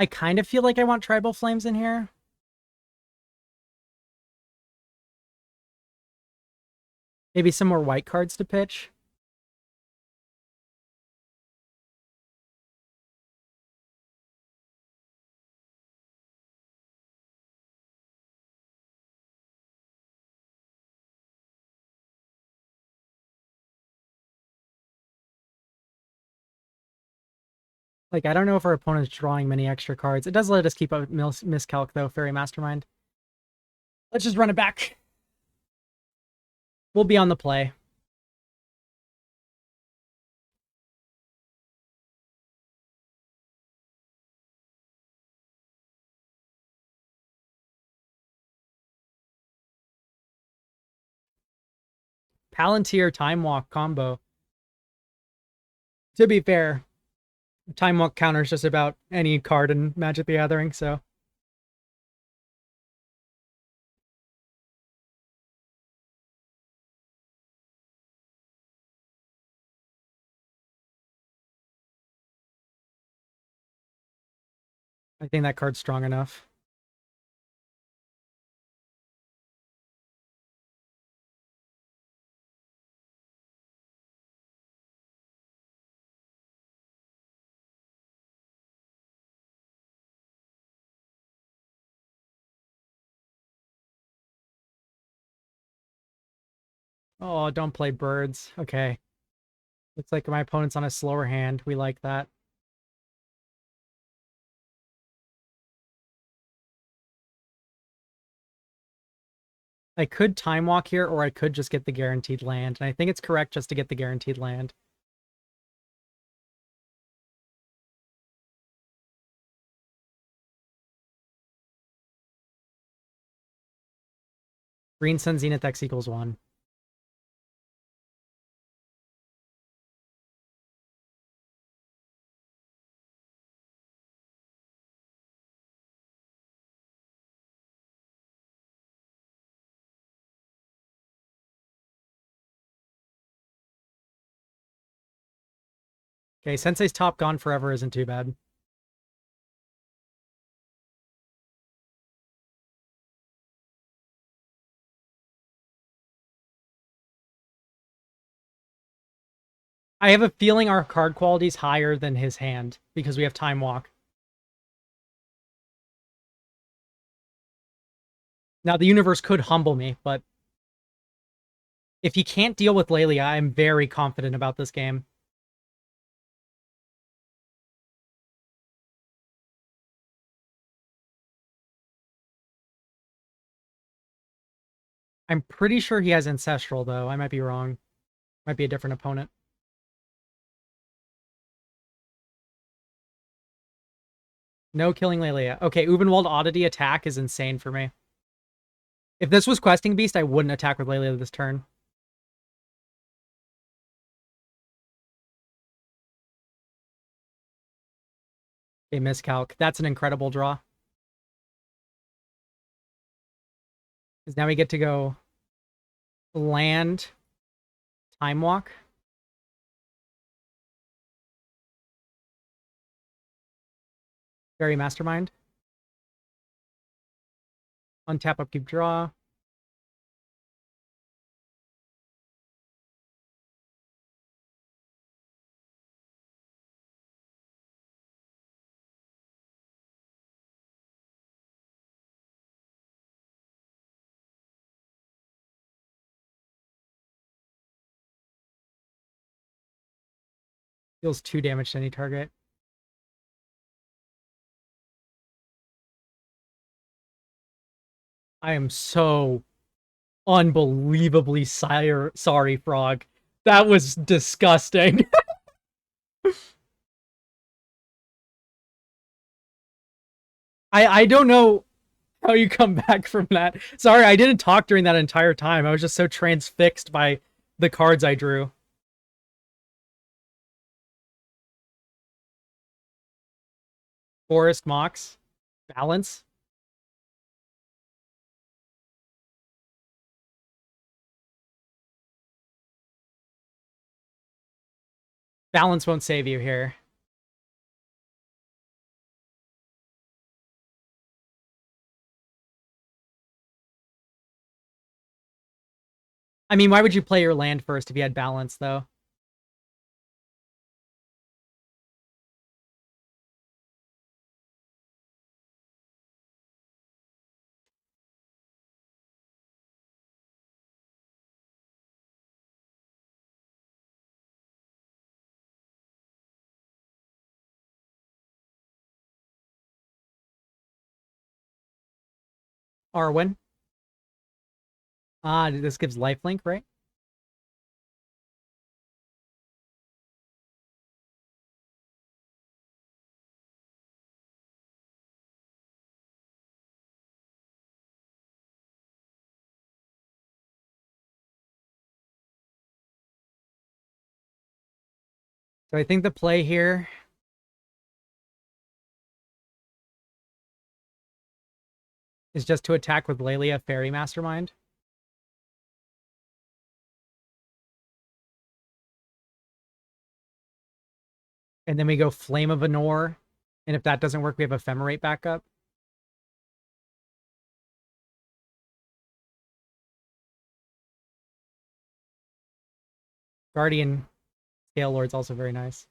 I kind of feel like I want Tribal Flames in here. Maybe some more white cards to pitch. Like, I don't know if our opponent's drawing many extra cards. It does let us keep a miscalc, though, Fairy Mastermind. Let's just run it back. We'll be on the play. Palantir Time Walk combo. To be fair, Time Walk counters just about any card in Magic the Gathering, so... I think that card's strong enough. Oh, don't play birds. Okay. Looks like my opponent's on a slower hand. We like that. I could Time Walk here, or I could just get the guaranteed land. And I think it's correct just to get the guaranteed land. Green Sun Zenith X equals 1. Okay, Sensei's top gone forever isn't too bad. I have a feeling our card quality is higher than his hand because we have Time Walk. Now, the universe could humble me, but if he can't deal with Lelia, I'm very confident about this game. I'm pretty sure he has Ancestral, though. I might be wrong. Might be a different opponent. No killing Lelia. Okay, Ubenwald Oddity attack is insane for me. If this was Questing Beast, I wouldn't attack with Lelia this turn. Okay, miscalc. That's an incredible draw. Because now we get to go land, Time Walk. Fairy Mastermind. Untap, upkeep, draw. Deals 2 damage to any target. I am so unbelievably sorry, Frog. That was disgusting. I don't know how you come back from that. Sorry, I didn't talk during that entire time. I was just so transfixed by the cards I drew. Forest Mox. Balance. Balance won't save you here. I mean, why would you play your land first if you had balance, though? Arwen. Ah, this gives lifelink, right? So I think the play here is just to attack with Lelia Fairy Mastermind. And then we go Flame of Anor. And if that doesn't work, we have Ephemerate backup. Guardian Scale Lord's also very nice.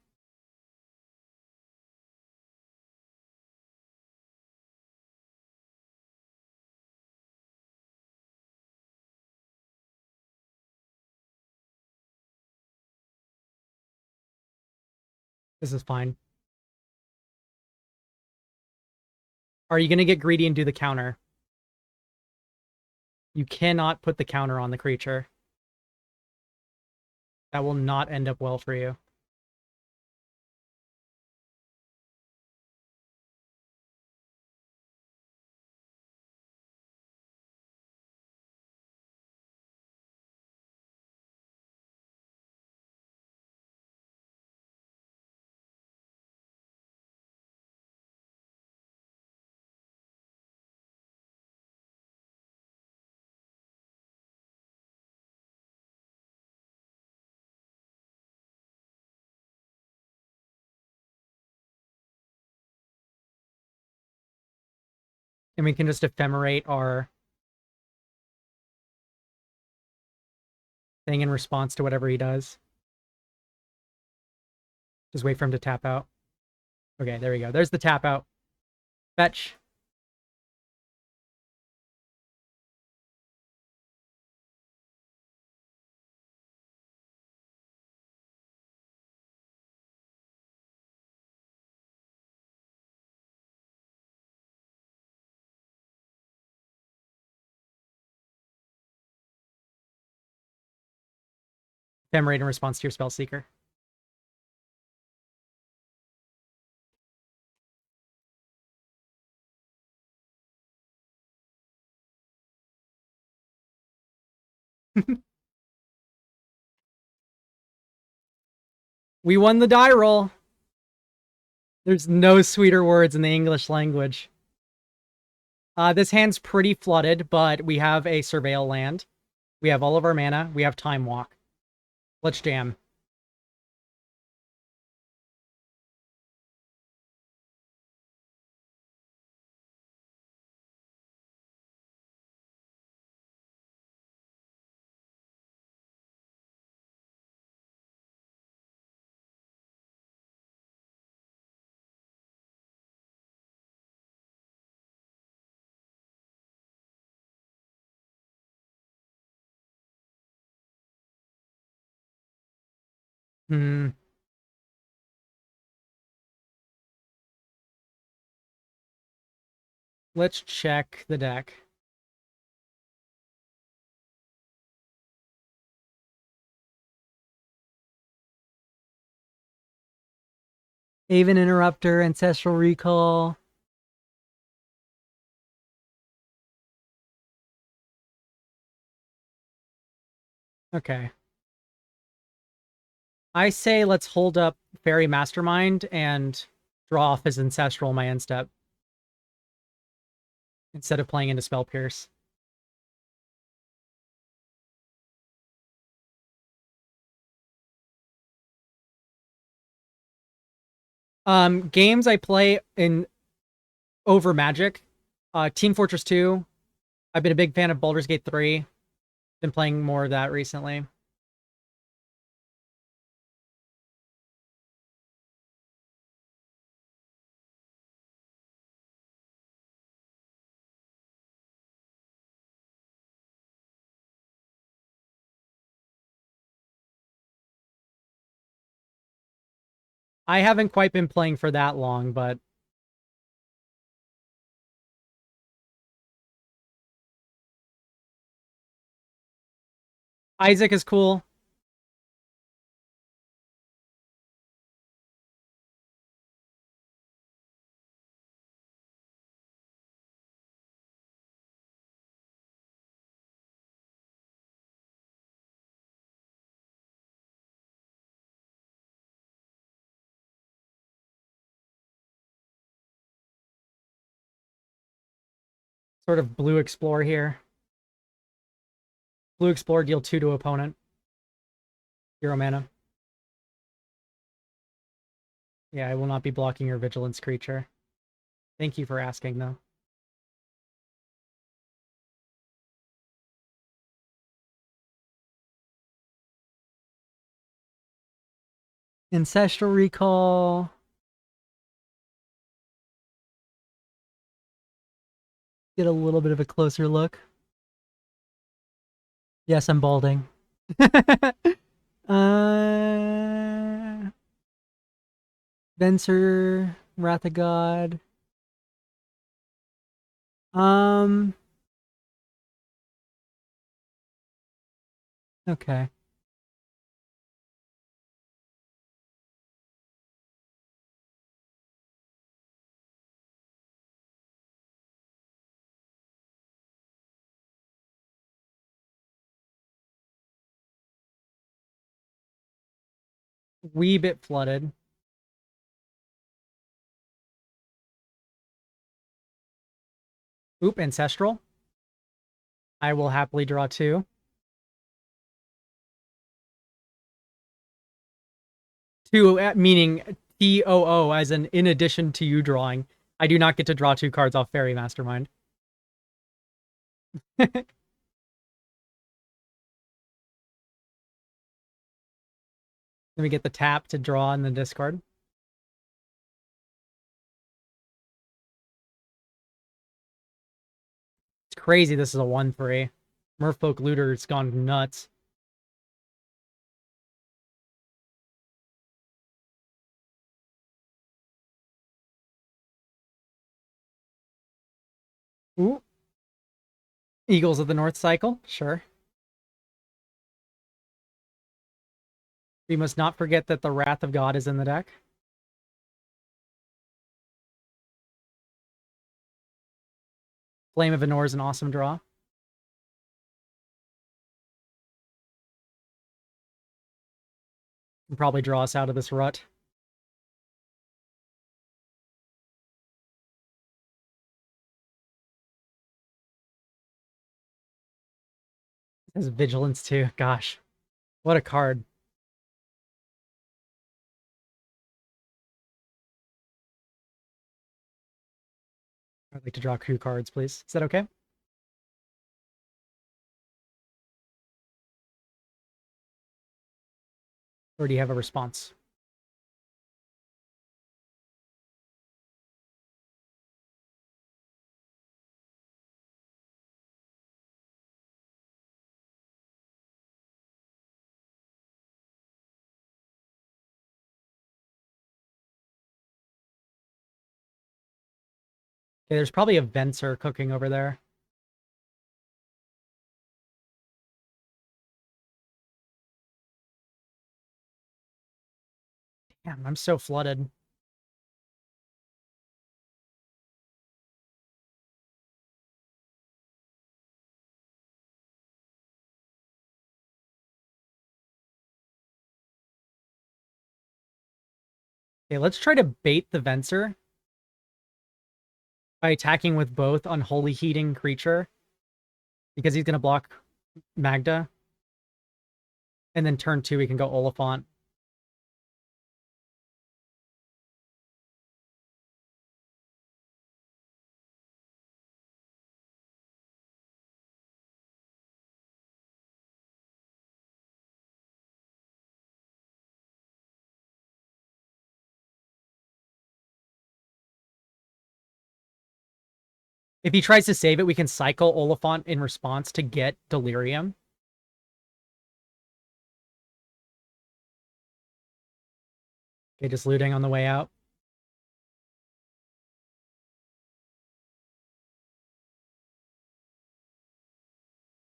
This is fine. Are you going to get greedy and do the counter? You cannot put the counter on the creature. That will not end up well for you. And we can just ephemerate our thing in response to whatever he does. Just wait for him to tap out. Okay, there we go. There's the tap out. Fetch. Ephemerate in response to your spell seeker. We won the die roll. There's no sweeter words in the English language. This hand's pretty flooded, but we have a Surveil land. We have all of our mana. We have Time Walk. Let's jam. Hmm. Let's check the deck. Haven Interrupter, Ancestral Recall. Okay. I say let's hold up Fairy Mastermind and draw off his Ancestral my end step. Instead of playing into Spell Pierce. Games I play in over Magic. Team Fortress 2. I've been a big fan of Baldur's Gate 3. Been playing more of that recently. I haven't quite been playing for that long, but Isaac is cool. Sort of Blue Explore here. Blue Explore, deal 2 to opponent. 0 mana. Yeah, I will not be blocking your Vigilance creature. Thank you for asking, though. Ancestral Recall. Get a little bit of a closer look. Yes, I'm balding. Venser, Wrath of God. Okay. Wee bit flooded. Oop, Ancestral. I will happily draw 2. 2, meaning TOO, as in addition to you drawing. I do not get to draw 2 cards off Fairy Mastermind. Let me get the tap to draw in the discard. It's crazy this is a 1/3. Merfolk Looter's gone nuts. Ooh. Eagles of the North Cycle, sure. We must not forget that the Wrath of God is in the deck. Flame of Anor is an awesome draw. Can probably draw us out of this rut. It has Vigilance too. Gosh, what a card. I'd like to draw 2 cards, please. Is that okay? Or do you have a response? Okay, there's probably a Venser cooking over there. Damn, I'm so flooded. Okay, let's try to bait the Venser by attacking with both Unholy Heating Creature, because he's going to block Magda. And then turn 2, we can go Oliphant. If he tries to save it, we can cycle Oliphant in response to get Delirium. Okay, just looting on the way out.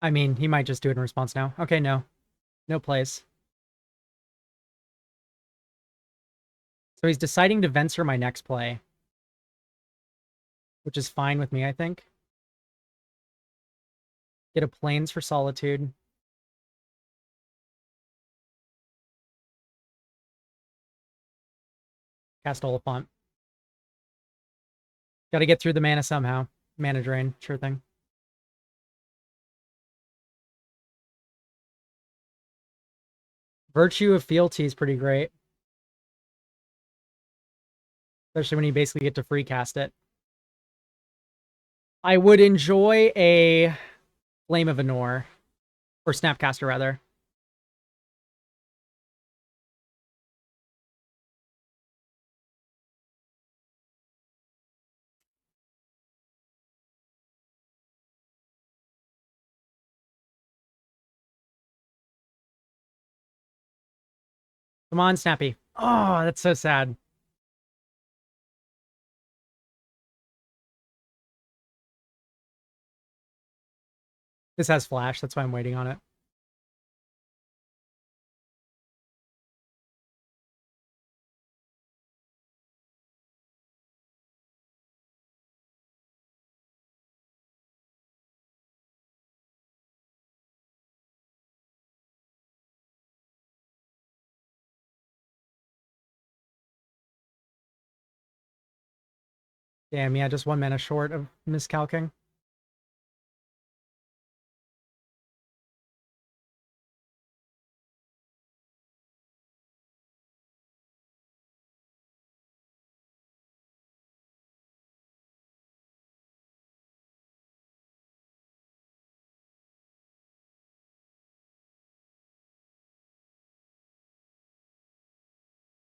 I mean, he might just do it in response now. Okay, no. No plays. So he's deciding to Venser my next play. Which is fine with me, I think. Get a Plains for Solitude. Cast Oliphant. Gotta get through the mana somehow. Mana drain, sure thing. Virtue of Fealty is pretty great. Especially when you basically get to free cast it. I would enjoy a Flame of Anor. Or Snapcaster, rather. Come on, Snappy. Oh, that's so sad. This has flash, that's why I'm waiting on it. Damn, yeah, just 1 mana short of miscalcing.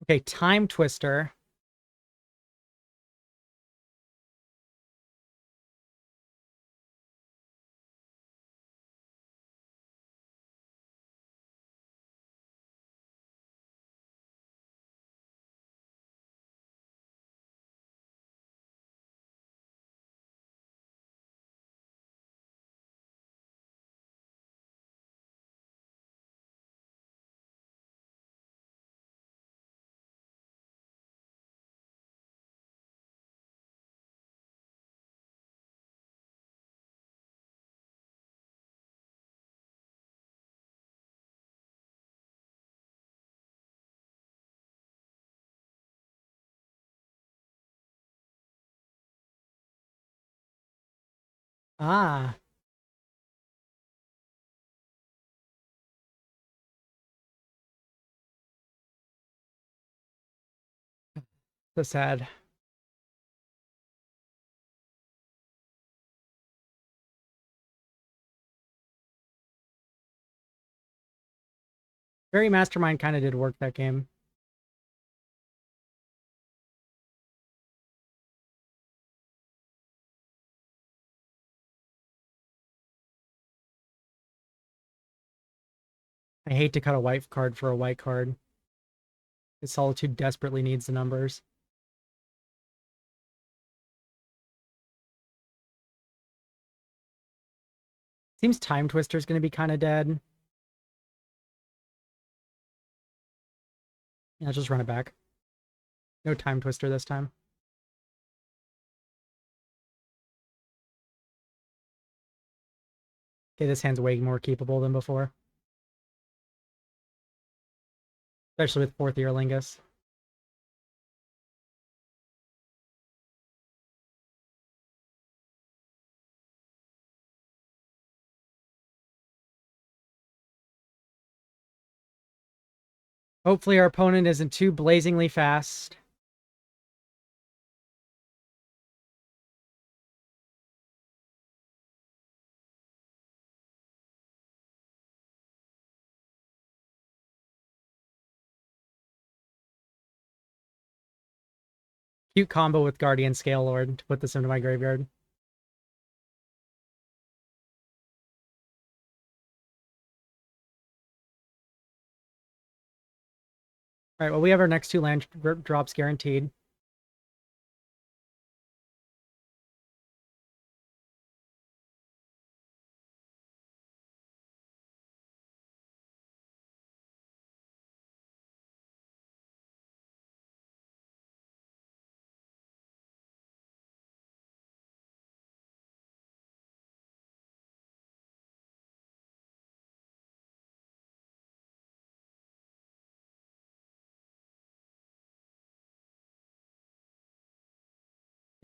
Okay, Time Twister. Ah. So sad. Very Mastermind kind of did work that game. I hate to cut a white card for a white card. The Solitude desperately needs the numbers. Seems Time Twister's going to be kind of dead. Yeah, just run it back. No Time Twister this time. Okay, this hand's way more capable than before. Especially with 4th Ear Lingus. Hopefully our opponent isn't too blazingly fast. Cute combo with Guardian Scale Lord to put this into my graveyard. Alright, well, we have our next 2 land drops guaranteed.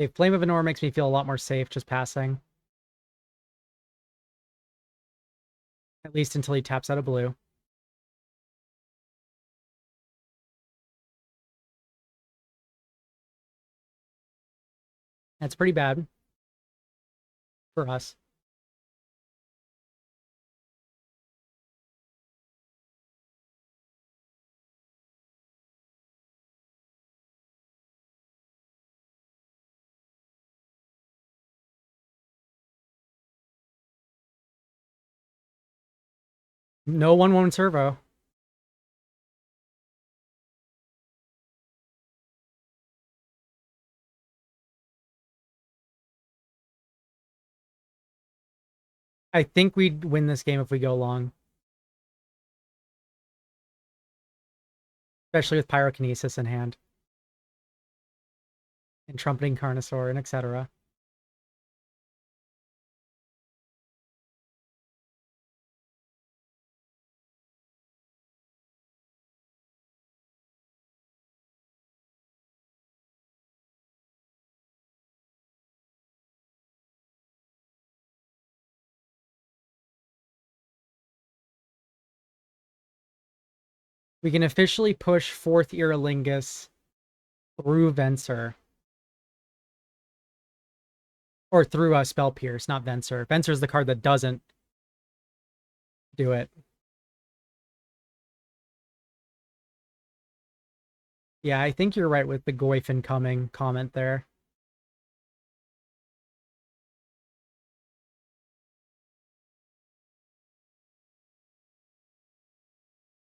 Okay, Flame of Anor makes me feel a lot more safe just passing. At least until he taps out a blue. That's pretty bad. For us. No 1/1 servo. I think we'd win this game if we go long. Especially with Pyrokinesis in hand. And Trumpeting Carnosaur and etc. We can officially push 4th Ear Lingus through Venser. Or through a Spell Pierce, not Venser. Venser's the card that doesn't do it. Yeah, I think you're right with the Goyfin coming comment there.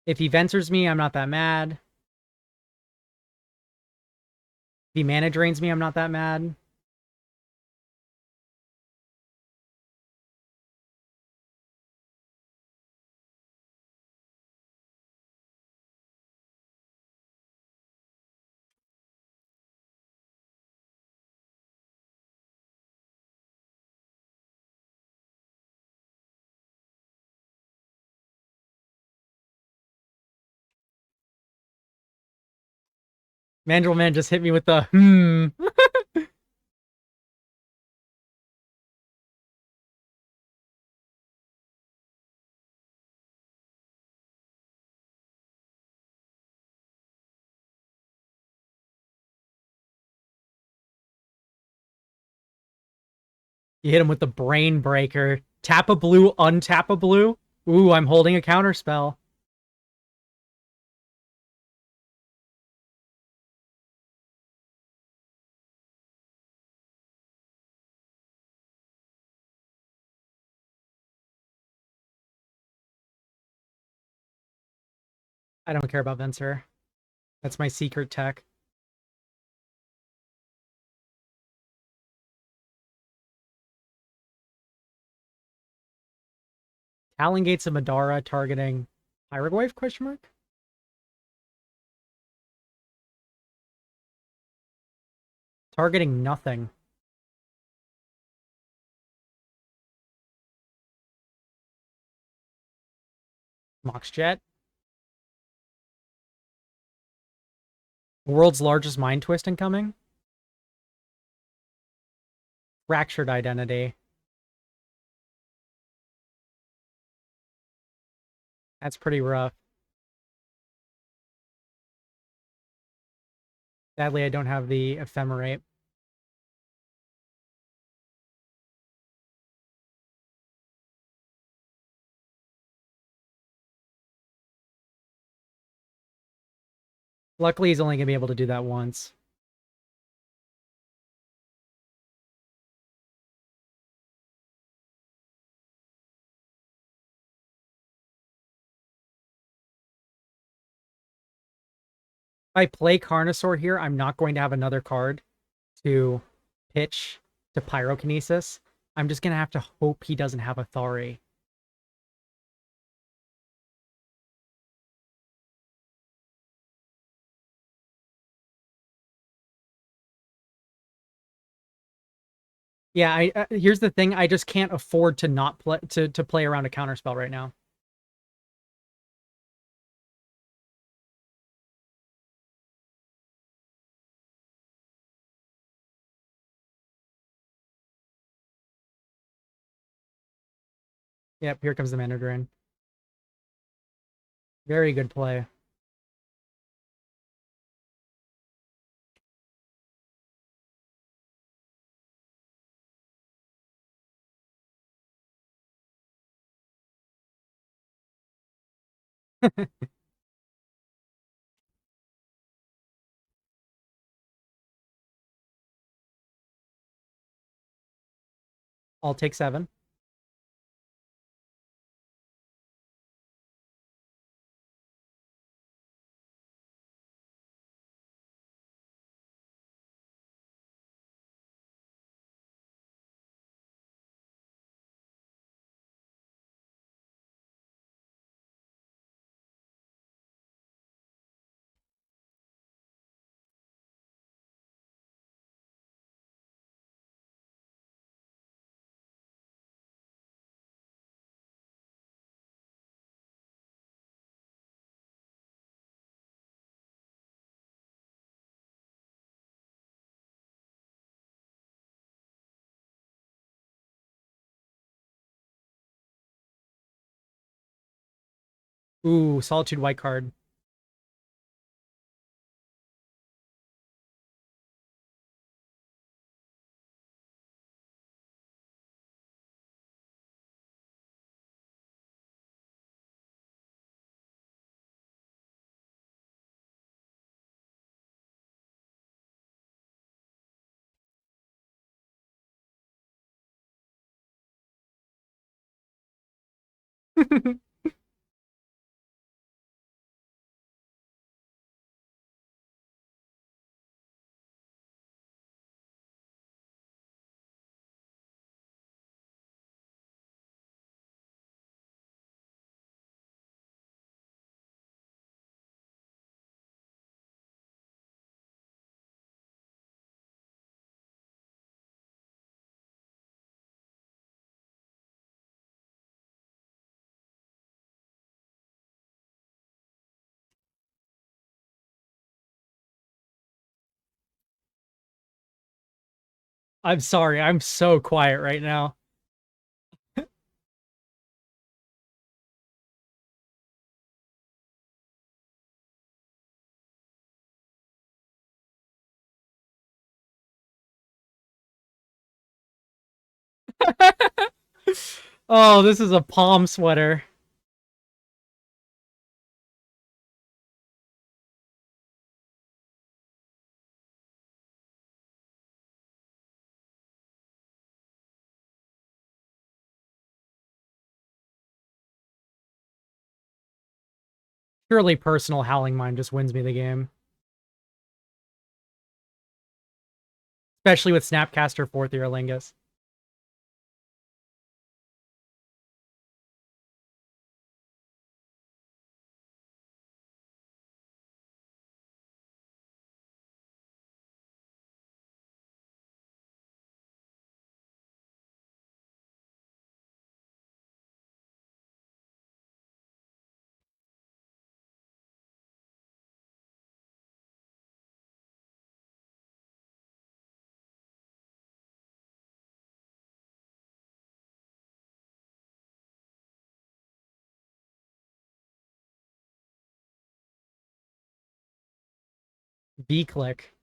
If he Vensers me, I'm not that mad. If he Mana Drains me, I'm not that mad. MandrillMan just hit me with the You hit him with the Brain Breaker. Tap a blue, untap a blue. Ooh, I'm holding a counter spell. I don't care about Venser. That's my secret tech. Howling Gates of Madara targeting Pyroglyph, question mark? Targeting nothing. Moxjet. World's largest mind twist incoming. Fractured identity. That's pretty rough. Sadly, I don't have the ephemerate. Luckily, he's only going to be able to do that once. If I play Carnosaur here, I'm not going to have another card to pitch to Pyrokinesis. I'm just going to have to hope he doesn't have a Thari. Yeah, here's the thing. I just can't afford to not play to play around a counterspell right now. Yep, here comes the Mana Drain. Very good play. I'll take 7. Ooh, Solitude white card. I'm sorry, I'm so quiet right now. Oh, this is a palm sweater. Purely personal Howling Mine just wins me the game. Especially with Snapcaster 4th Earlingus. V-click.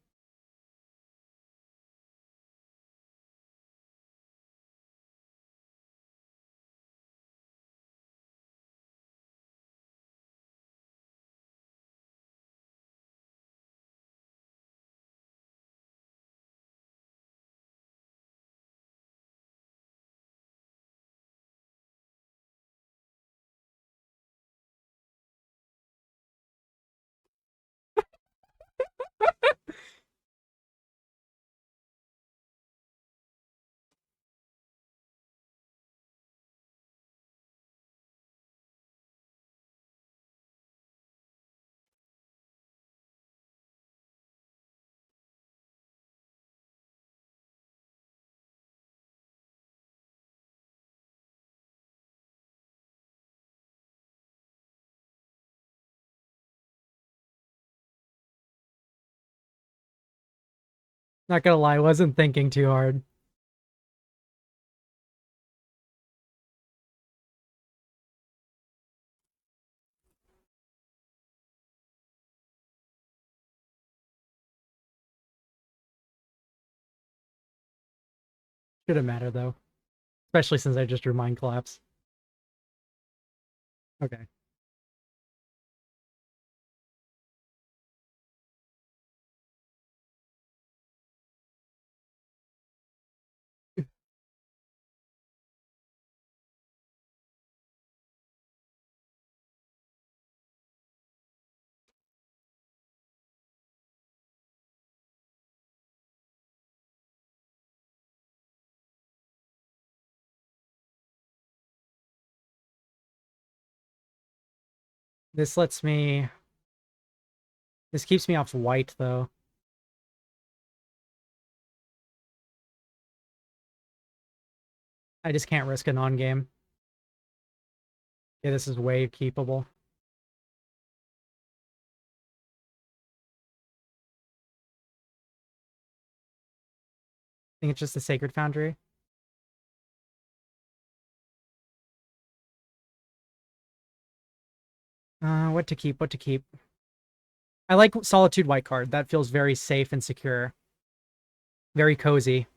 Not gonna lie, wasn't thinking too hard. Shouldn't matter though. Especially since I just drew Mind Collapse. Okay. This lets me... This keeps me off white, though. I just can't risk a non-game. Yeah, this is way keepable. I think it's just the Sacred Foundry. What to keep, what to keep. I like Solitude White card. That feels very safe and secure. Very cozy.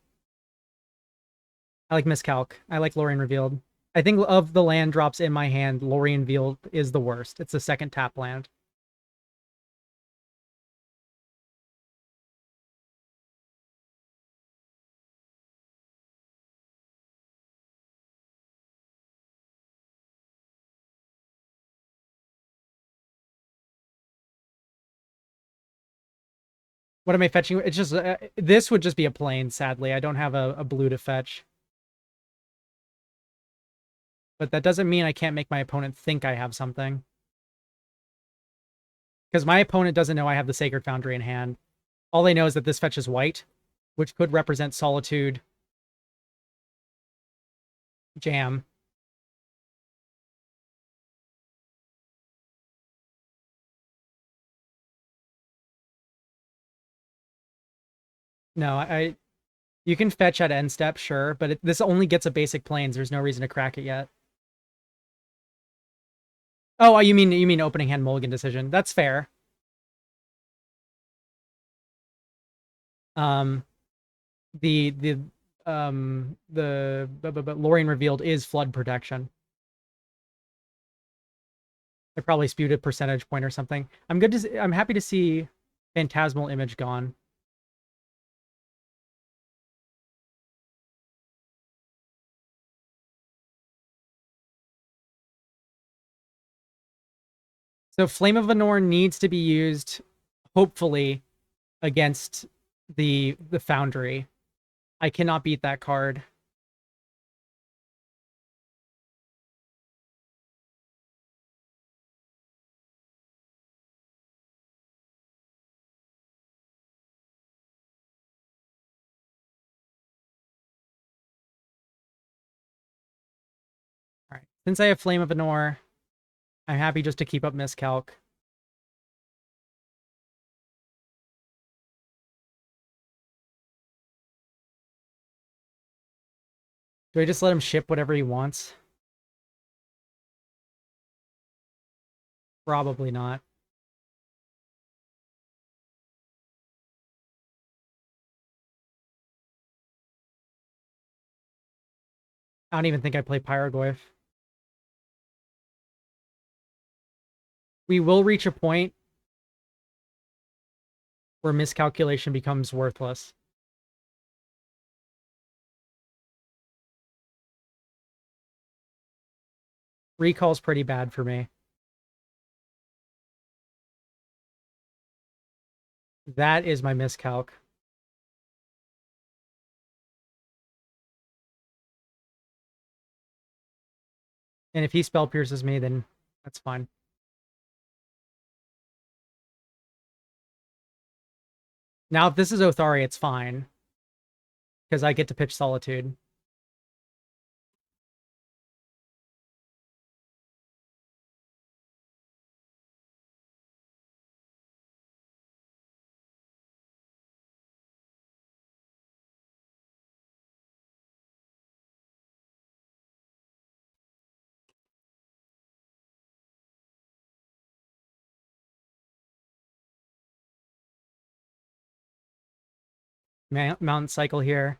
I like Miscalc. I like Lorien Revealed. I think of the land drops in my hand, Lorien Revealed is the worst. It's the second tap land. What am I fetching? It's just, this would just be a plain, sadly. I don't have a blue to fetch. But that doesn't mean I can't make my opponent think I have something. Because my opponent doesn't know I have the Sacred Foundry in hand. All they know is that this fetch is white, which could represent Solitude Jam. No, you can fetch at end step, sure, but this only gets a basic planes. There's no reason to crack it yet. Oh, you mean opening hand mulligan decision? That's fair. But Lorien Revealed is flood protection. I probably spewed a percentage point or something. I'm happy to see Phantasmal Image gone. So Flame of Anor needs to be used, hopefully, against the Foundry. I cannot beat that card. All right. Since I have Flame of Anor, I'm happy just to keep up Miscalc. Do I just let him ship whatever he wants? Probably not. I don't even think I play Pyrogoyf. We will reach a point where miscalculation becomes worthless. Recall's pretty bad for me. That is my miscalc. And if he spell pierces me, then that's fine. Now, if this is Othari, it's fine. Because I get to pitch Solitude. Mountain Cycle here.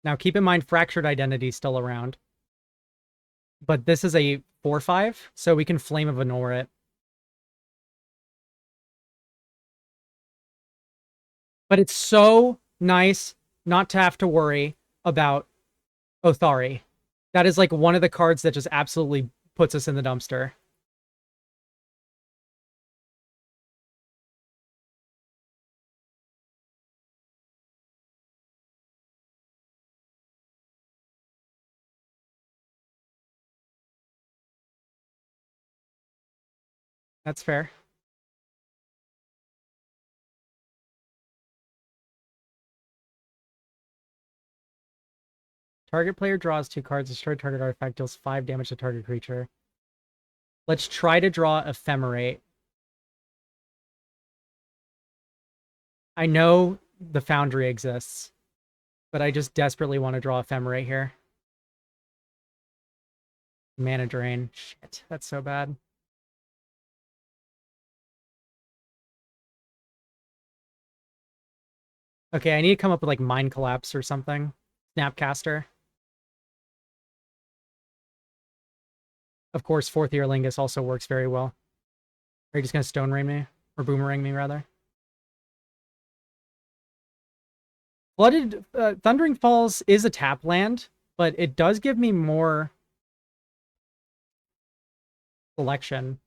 Now, keep in mind, Fractured Identity is still around. But this is a 4/5, so we can Flame of Anor it. But it's so nice not to have to worry about Othari. That is like one of the cards that just absolutely puts us in the dumpster. That's fair. Target player draws 2 cards, destroy target artifact, deals 5 damage to target creature. Let's try to draw Ephemerate. I know the Foundry exists, but I just desperately want to draw Ephemerate here. Mana Drain. Shit, that's so bad. Okay, I need to come up with like Mind Collapse or something. Snapcaster. Of course, Fourth Year Lingus also works very well. Are you just going to Stone Rain me? Or Boomerang me, rather? Flooded Thundering Falls is a tap land, but it does give me more selection.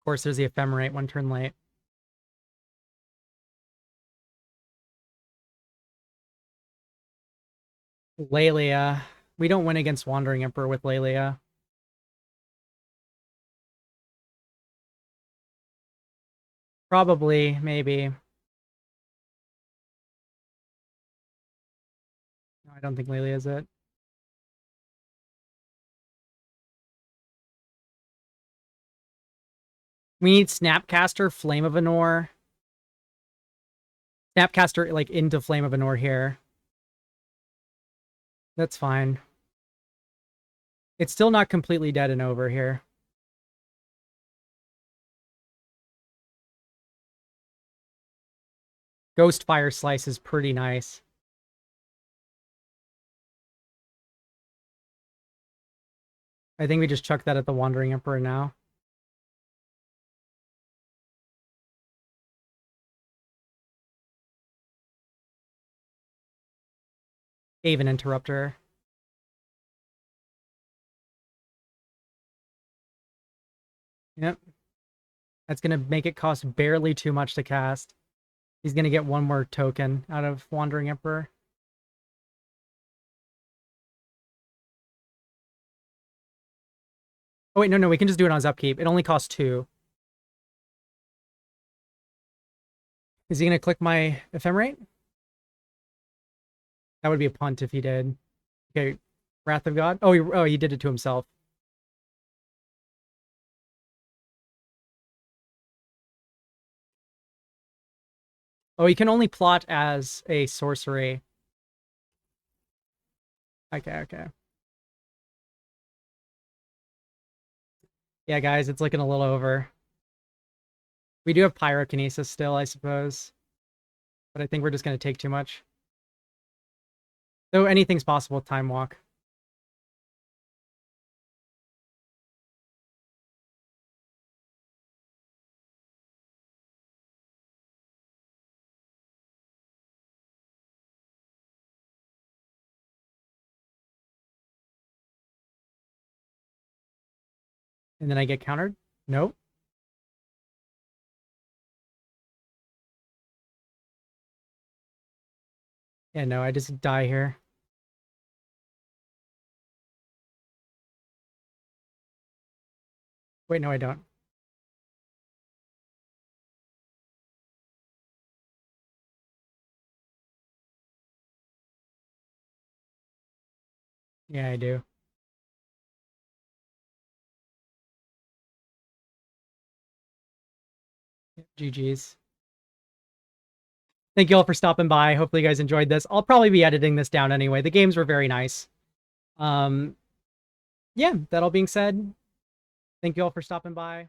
Of course, there's the Ephemerate 1 turn late. Lelia. We don't win against Wandering Emperor with Lelia. Probably, maybe. No, I don't think Lelia is it. We need Snapcaster, Flame of Anor. Snapcaster, like, into Flame of Anor here. That's fine. It's still not completely dead and over here. Ghost Fire Slice is pretty nice. I think we just chuck that at the Wandering Emperor now. Aven Interrupter. Yep. That's going to make it cost barely too much to cast. He's going to get 1 more token out of Wandering Emperor. Oh, wait, no, we can just do it on his upkeep. It only costs 2. Is he gonna click my ephemerate? That would be a punt if he did. Okay, Wrath of God. Oh, he did it to himself. Oh, he can only plot as a sorcery. Okay. Yeah, guys, it's looking a little over. We do have pyrokinesis still, I suppose. But I think we're just going to take too much. Though anything's possible with Time Walk. And then I get countered? Nope. Yeah, no, I just die here. Wait, no, I don't. Yeah, I do. GG's. Thank you all for stopping by. Hopefully you guys enjoyed this. I'll probably be editing this down anyway. The games were very nice. Yeah, that all being said, thank you all for stopping by.